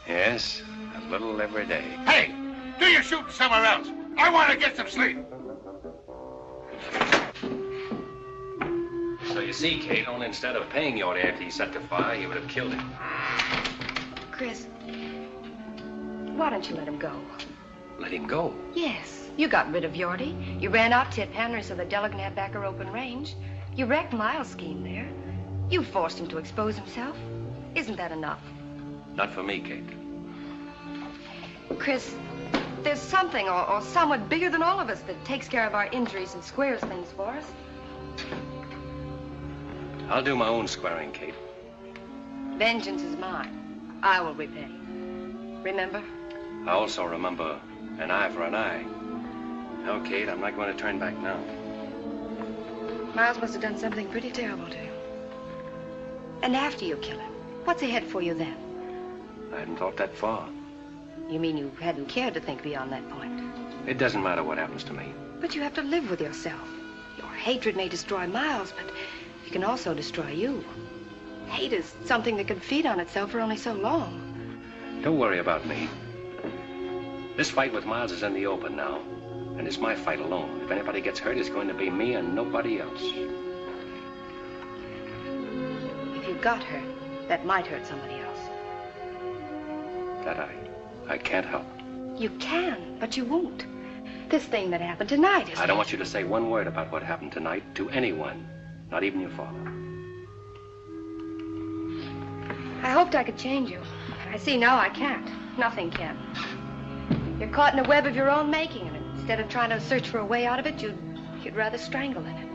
Yes, a little every day. Hey! Do your shooting somewhere else. I want to get some sleep. So you see, Kate, only instead of paying Yorty after he set the fire, he would have killed him. Chris, why don't you let him go? Let him go? Yes, you got rid of Yorty. You ran out Tip Henry so that Della can have back her open range. You wrecked Miles' scheme there. You forced him to expose himself. Isn't that enough? Not for me, Kate. Chris, there's something or someone bigger than all of us that takes care of our injuries and squares things for us. I'll do my own squaring, Kate. Vengeance is mine. I will repay. Remember? I also remember an eye for an eye. No, Kate, I'm not going to turn back now. Miles must have done something pretty terrible to you. And after you kill him, what's ahead for you then? I hadn't thought that far. You mean you hadn't cared to think beyond that point? It doesn't matter what happens to me. But you have to live with yourself. Your hatred may destroy Miles, but it can also destroy you. Hate is something that can feed on itself for only so long. Don't worry about me. This fight with Miles is in the open now, and it's my fight alone. If anybody gets hurt, it's going to be me and nobody else. If you got hurt, that might hurt somebody else. That I can't help. You can, but you won't. This thing that happened tonight is... I don't want you to say one word about what happened tonight to anyone, not even your father. I hoped I could change you. I see now I can't. Nothing can. You're caught in a web of your own making, and instead of trying to search for a way out of it, you'd rather strangle in it.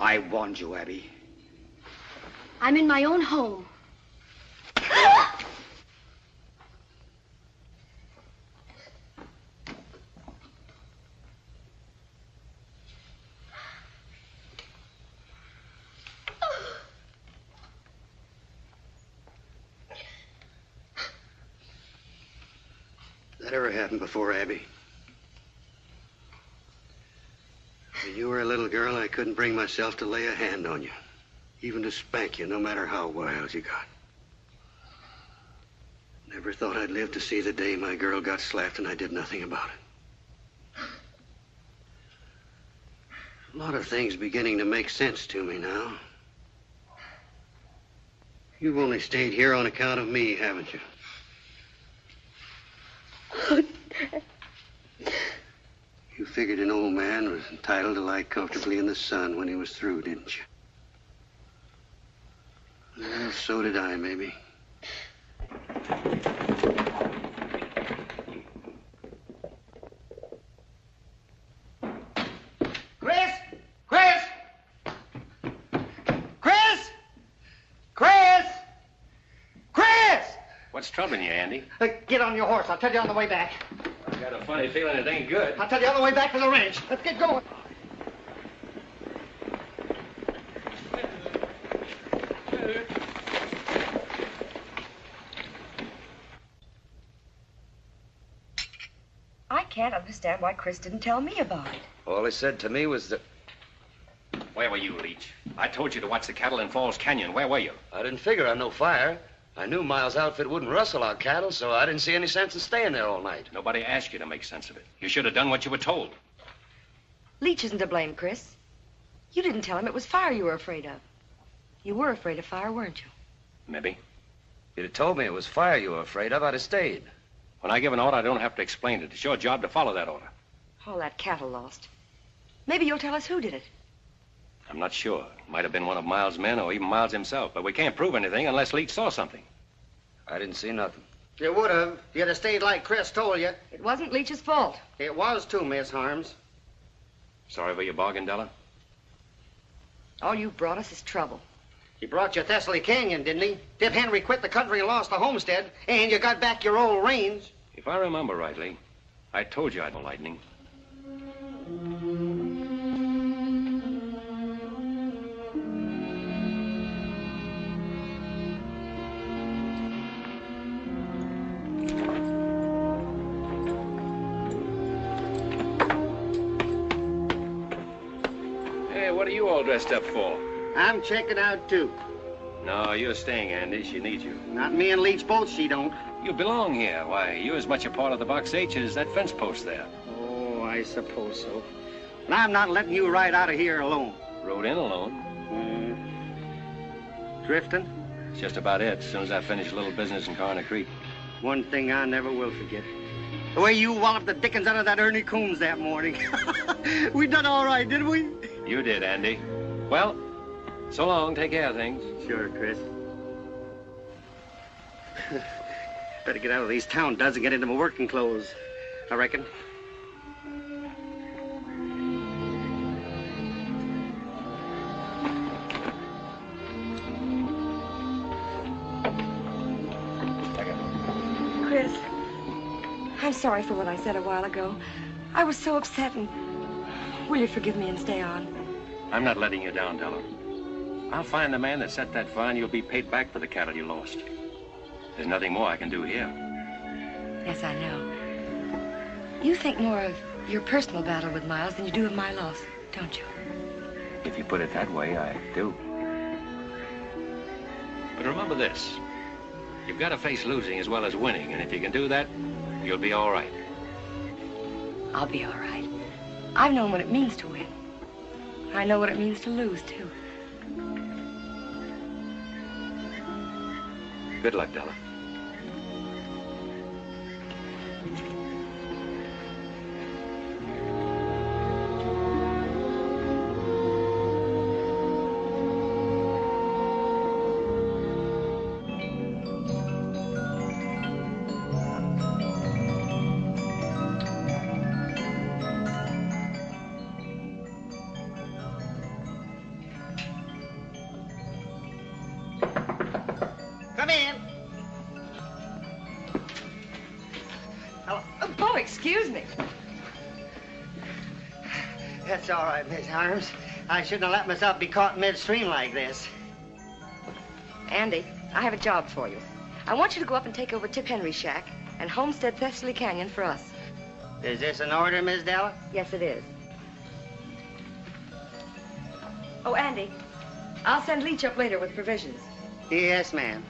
I warned you, Abby. I'm in my own home. That ever happened before, Abby? When you were a little girl, I couldn't bring myself to lay a hand on you, even to spank you, no matter how wild you got. Never thought I'd live to see the day my girl got slapped and I did nothing about it. A lot of things beginning to make sense to me now. You've only stayed here on account of me, haven't you? Oh, Dad. You figured an old man was entitled to lie comfortably in the sun when he was through, didn't you? Well, so did I, maybe. Chris! Chris! Chris! Chris! Chris! What's troubling you, Andy? Get on your horse. I'll tell you on the way back. I got a funny feeling it ain't good. I'll tell you on the way back to the ranch. Let's get going. I can't understand why Chris didn't tell me about it. All he said to me was that... Where were you, Leach? I told you to watch the cattle in Falls Canyon. Where were you? I didn't figure on no fire. I knew Miles' outfit wouldn't rustle our cattle, so I didn't see any sense in staying there all night. Nobody asked you to make sense of it. You should have done what you were told. Leach isn't to blame, Chris. You didn't tell him it was fire you were afraid of. You were afraid of fire, weren't you? Maybe. If you'd have told me it was fire you were afraid of, I'd have stayed. When I give an order, I don't have to explain it. It's your job to follow that order. All that cattle lost. Maybe you'll tell us who did it. I'm not sure. It might have been one of Miles' men or even Miles himself, but we can't prove anything unless Leach saw something. I didn't see nothing. You would have. You'd have stayed like Chris told you. It wasn't Leach's fault. It was too, Miss Harms. Sorry for your bargain, Della? All you brought us is trouble. He brought you Thessaly Canyon, didn't he? Tip Henry quit the country and lost the homestead, and you got back your old range. If I remember rightly, I told you I'd no lightning. Hey, what are you all dressed up for? I'm checking out, too. No, you're staying, Andy. She needs you. Not me and Leach both, she don't. You belong here. Why, you're as much a part of the Box H as that fence post there. Oh, I suppose so. And I'm not letting you ride out of here alone. Rode in alone. Drifting? It's just about it. As soon as I finish a little business in Coroner Creek. One thing I never will forget. The way you walloped the dickens out of that Ernie Coombs that morning. We done all right, didn't we? You did, Andy. Well, so long. Take care of things. Sure, Chris. Better get out of these town duds and get into my working clothes, I reckon. Chris, I'm sorry for what I said a while ago. I was so upset, and will you forgive me and stay on? I'm not letting you down, Della. I'll find the man that set that fire, and you'll be paid back for the cattle you lost. There's nothing more I can do here. Yes, I know. You think more of your personal battle with Miles than you do of my loss, don't you? If you put it that way, I do. But remember this. You've got to face losing as well as winning, and if you can do that, you'll be all right. I'll be all right. I've known what it means to win. I know what it means to lose, too. Good luck, Della. Come in. Oh, excuse me. That's all right, Miss Harms. I shouldn't have let myself be caught midstream like this. Andy, I have a job for you. I want you to go up and take over Tip Henry's shack and homestead Thessaly Canyon for us. Is this an order, Miss Della? Yes, it is. Oh, Andy, I'll send Leach up later with provisions. Yes, ma'am.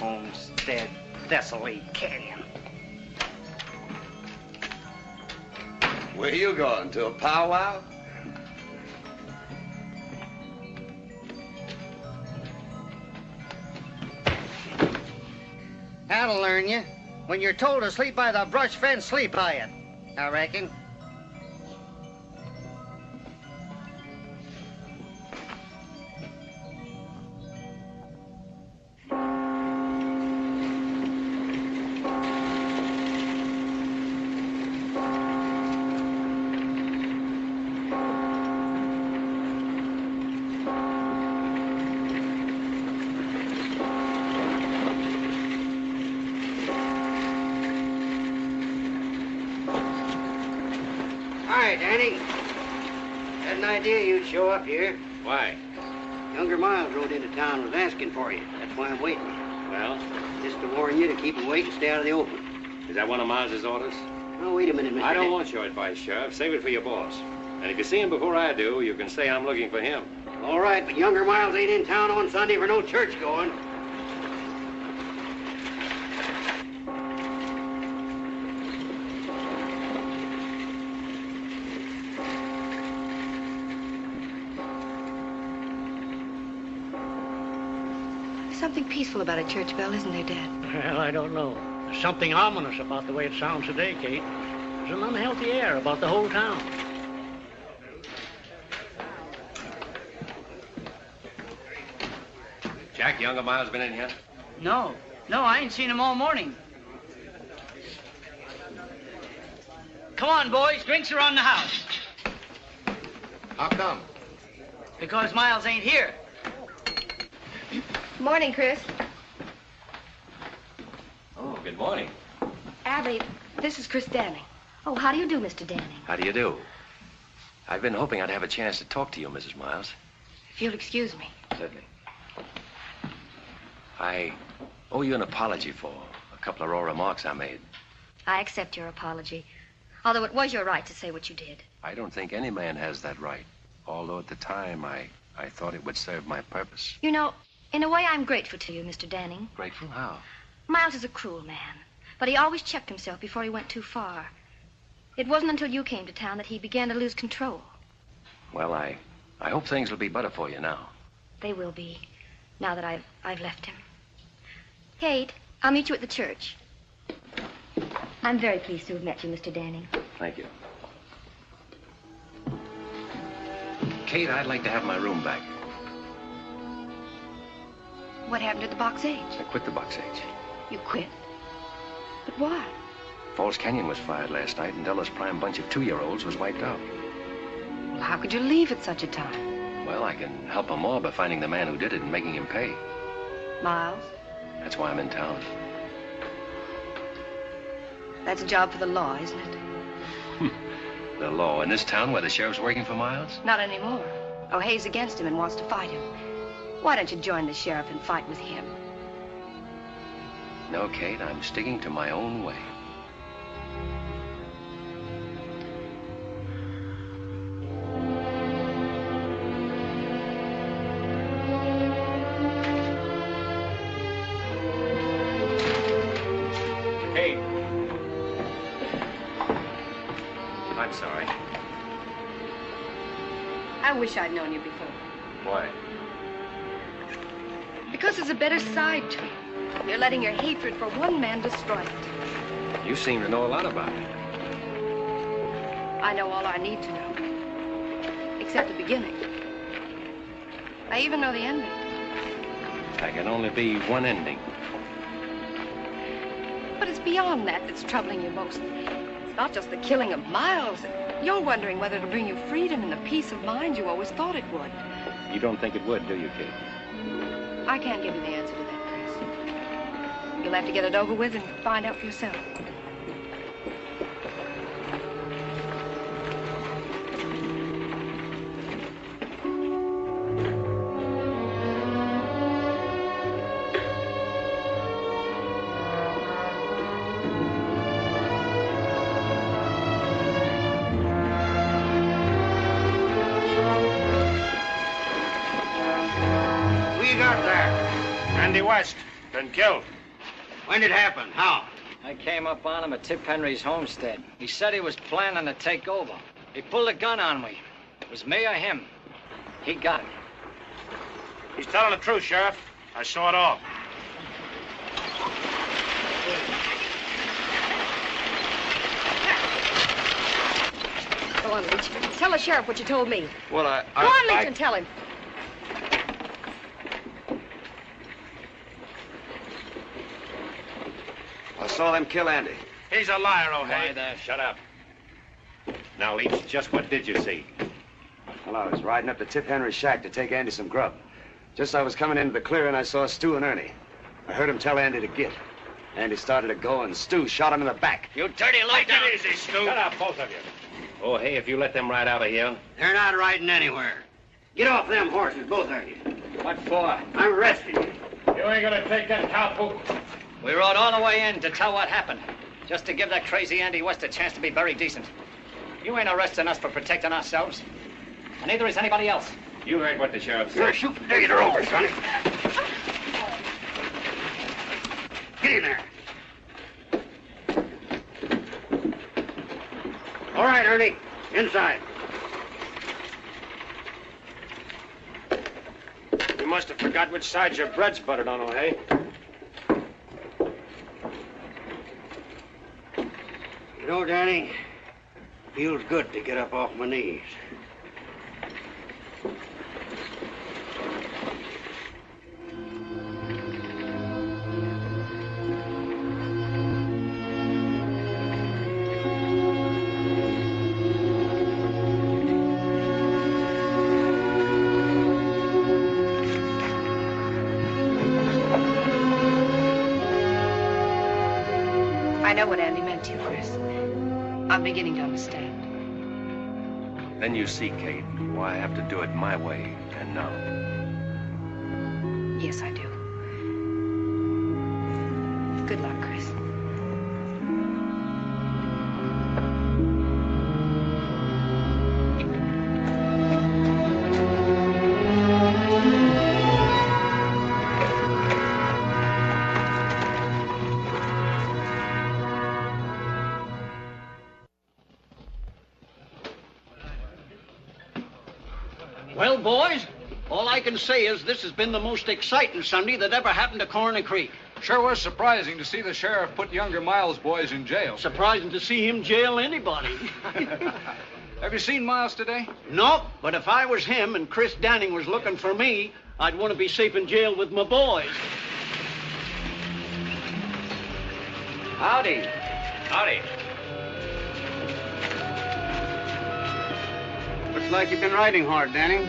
Homestead Thessaly Canyon. Where you going, to a powwow? That'll learn you. When you're told to sleep by the brush fence, sleep by it, I reckon. Hi, Danny. Had an idea you'd show up here. Why? Younger Miles rode into town and was asking for you. That's why I'm waiting. Well? Just to warn you to keep him wait and stay out of the open. Is that one of Miles's orders? Oh, wait a minute, Mr. I don't want your advice, Sheriff. Save it for your boss. And if you see him before I do, you can say I'm looking for him. All right, but younger Miles ain't in town on Sunday for no church going. Something peaceful about a church bell, isn't there, Dad? Well, I don't know. There's something ominous about the way it sounds today, Kate. There's an unhealthy air about the whole town. Jack, younger Miles been in here? No, I ain't seen him all morning. Come on, boys, drinks around the house. How come? Because Miles ain't here. Morning, Chris. Oh, good morning. Abby, this is Chris Danning. Oh, how do you do, Mr. Danning? How do you do? I've been hoping I'd have a chance to talk to you, Mrs. Miles. If you'll excuse me. Certainly. I owe you an apology for a couple of raw remarks I made. I accept your apology, although it was your right to say what you did. I don't think any man has that right, although at the time I thought it would serve my purpose. You know, in a way, I'm grateful to you, Mr. Danning. Grateful? How? Miles is a cruel man, but he always checked himself before he went too far. It wasn't until you came to town that he began to lose control. Well, I hope things will be better for you now. They will be, now that I've left him. Kate, I'll meet you at the church. I'm very pleased to have met you, Mr. Danning. Thank you. Kate, I'd like to have my room back. What happened to the Box H? I quit the Box H. You quit? But why? Falls Canyon was fired last night, and Della's prime bunch of 2-year-olds was wiped out. Well, how could you leave at such a time? Well, I can help them more by finding the man who did it and making him pay. Miles? That's why I'm in town. That's a job for the law, isn't it? The law in this town where the sheriff's working for Miles? Not anymore. O'Hay's against him and wants to fight him. Why don't you join the sheriff and fight with him? No, Kate, I'm sticking to my own way. Kate. I'm sorry. I wish I'd known you before. Why? Because there's a better side to you. You're letting your hatred for one man destroy it. You seem to know a lot about it. I know all I need to know. Except the beginning. I even know the ending. There can only be one ending. But it's beyond that that's troubling you most. It's not just the killing of Miles. You're wondering whether it'll bring you freedom and the peace of mind you always thought it would. You don't think it would, do you, Kate? I can't give you the answer to that, Chris. You'll have to get it over with and find out for yourself. West, been killed. When did it happen? How? I came up on him at Tip Henry's homestead. He said he was planning to take over. He pulled a gun on me. It was me or him. He got him. He's telling the truth, Sheriff. I saw it all. Go on, Leach. Tell the sheriff what you told me. Well, Go on, Leach, and tell him. I saw them kill Andy. He's a liar, O'Hay. Why there? Shut up. Now, Leach, just what did you see? Well, I was riding up to Tip Henry's shack to take Andy some grub. Just as I was coming into the clearing, I saw Stu and Ernie. I heard him tell Andy to get. Andy started to go, and Stu shot him in the back. You dirty low down. Take it easy, Stu. Shut up, both of you. Oh, hey, if you let them ride out of here. They're not riding anywhere. Get off them horses, both of you. What for? I'm arresting you. You ain't gonna take that cowpoke. We rode all the way in to tell what happened. Just to give that crazy Andy West a chance to be very decent. You ain't arresting us for protecting ourselves. And neither is anybody else. You heard what the sheriff said. Shoot, get her over, Sonny. Get in there. All right, Ernie. Inside. You must have forgot which side your bread's buttered on, O'Hay. You know, Danny, feels good to get up off my knees. I know what Andy meant to you, Chris. I'm beginning to understand. Then you see, Kate, why I have to do it my way and now. Yes, I do. Good luck, Chris. Well, boys, all I can say is this has been the most exciting Sunday that ever happened to Coroner Creek. Sure was surprising to see the sheriff put younger Miles boys in jail. Surprising to see him jail anybody. Have you seen Miles today? Nope, but if I was him and Chris Danning was looking for me, I'd want to be safe in jail with my boys. Howdy. Howdy. Looks like you've been riding hard, Danny.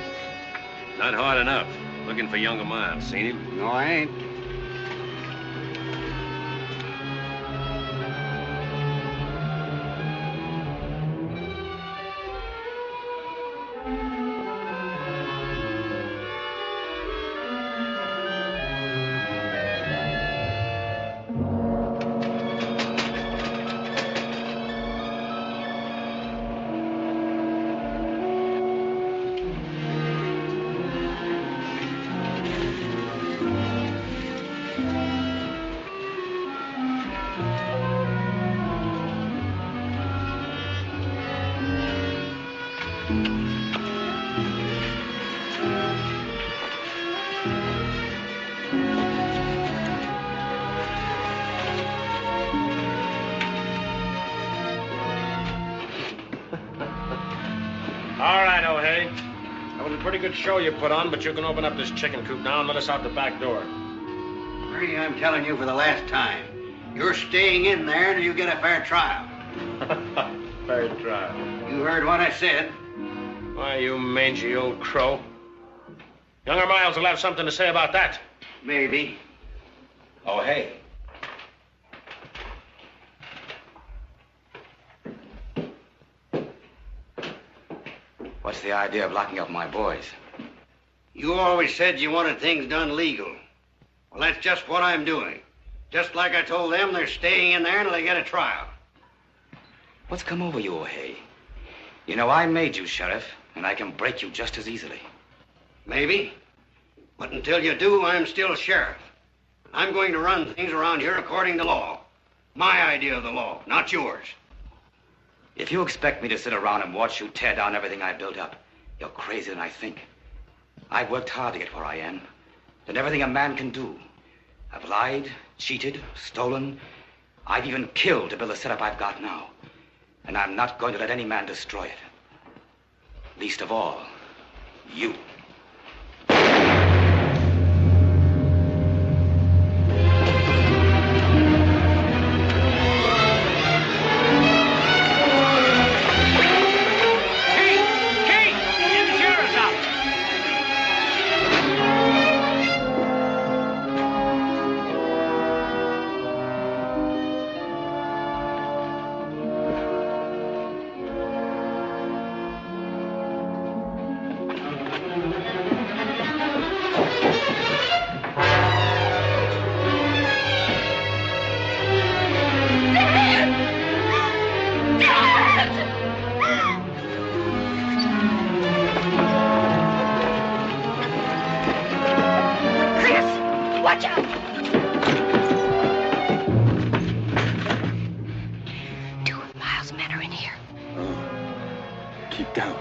Not hard enough. Looking for younger Miles. Seen him? No, I ain't. All right, O'Hay. That was a pretty good show you put on, but you can open up this chicken coop now and let us out the back door. Ernie, I'm telling you for the last time, you're staying in there until you get a fair trial. Fair trial. You heard what I said. Why, you mangy old crow. Younger Miles will have something to say about that. Maybe. Oh, hey. What's the idea of locking up my boys? You always said you wanted things done legal. Well, that's just what I'm doing. Just like I told them, they're staying in there until they get a trial. What's come over you, O'Hay? You know, I made you sheriff, and I can break you just as easily. Maybe. But until you do, I'm still sheriff. I'm going to run things around here according to law. My idea of the law, not yours. If you expect me to sit around and watch you tear down everything I built up, you're crazier than I think. I've worked hard to get where I am. Done everything a man can do. I've lied, cheated, stolen. I've even killed to build the setup I've got now. And I'm not going to let any man destroy it. Least of all, you. Sit down.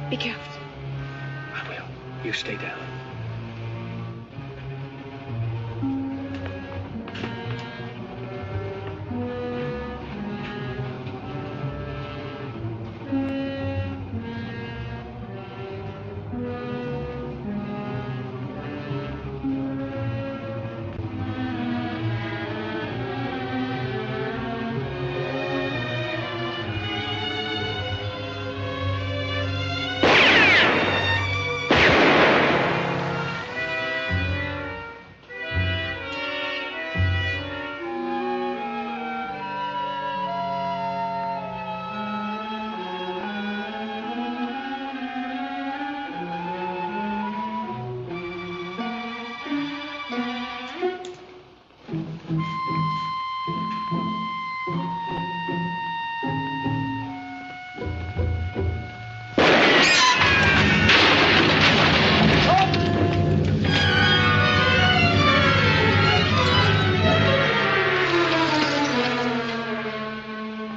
Be careful. I will. You stay down.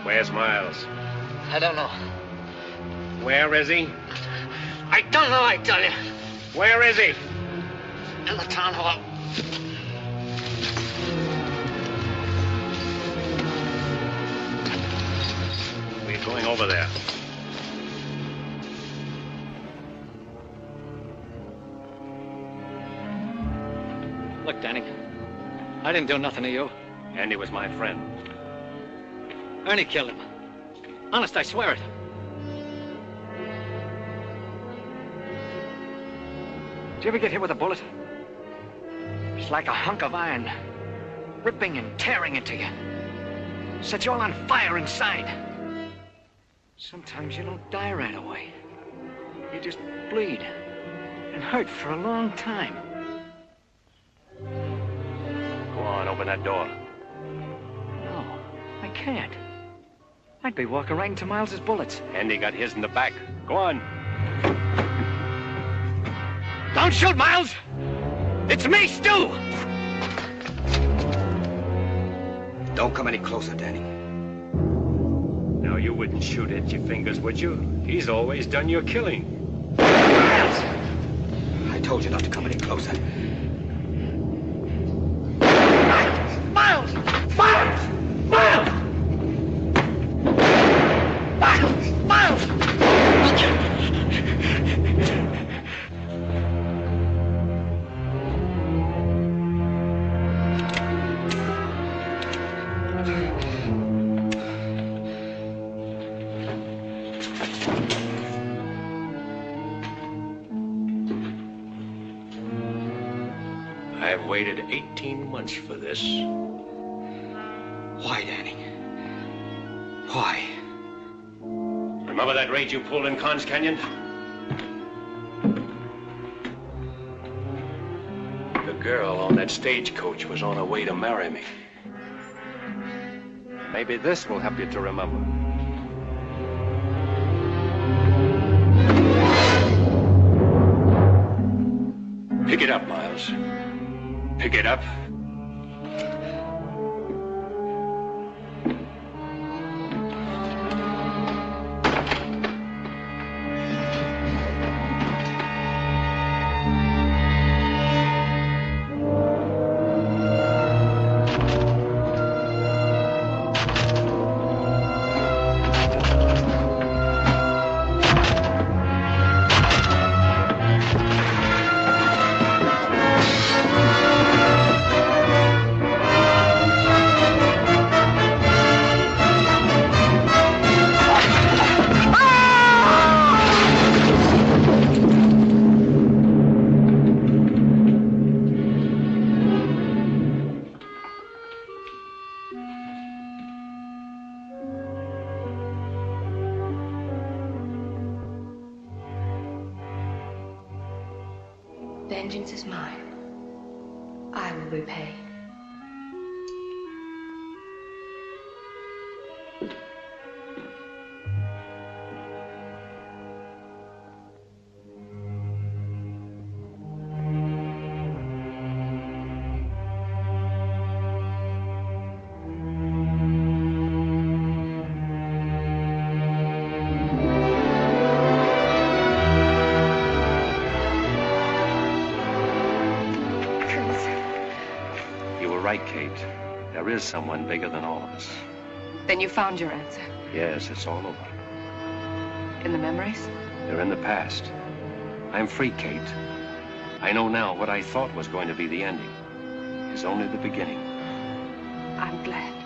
Where's Miles? I don't know. Where is he? I don't know, I tell you. Where is he? In the town hall. We're going over there. Look, Danny, I didn't do nothing to you. Andy was my friend. Ernie killed him. Honest, I swear it. Did you ever get hit with a bullet? It's like a hunk of iron, ripping and tearing into you. Sets you all on fire inside. Sometimes you don't die right away. You just bleed and hurt for a long time. Go on, open that door. No, I can't. I'd be walking right into Miles's bullets. Andy got his in the back. Go on. Don't shoot, Miles! It's me, Stu! Don't come any closer, Danny. Now, you wouldn't shoot at your fingers, would you? He's always done your killing. Miles! I told you not to come any closer. Miles! Miles! Miles! Miles! Miles! I've waited 18 months for this. Why, Danny? Why? Remember that raid you pulled in Con's Canyon? girl on that stagecoach was on her way to marry me. Maybe this will help you to remember. Pick it up, Miles. Pick it up. Vengeance is mine. I will repay. Right, Kate. There is someone bigger than all of us. Then you found your answer. Yes, it's all over. In the memories? They're in the past. I'm free, Kate. I know now what I thought was going to be the ending is only the beginning. I'm glad.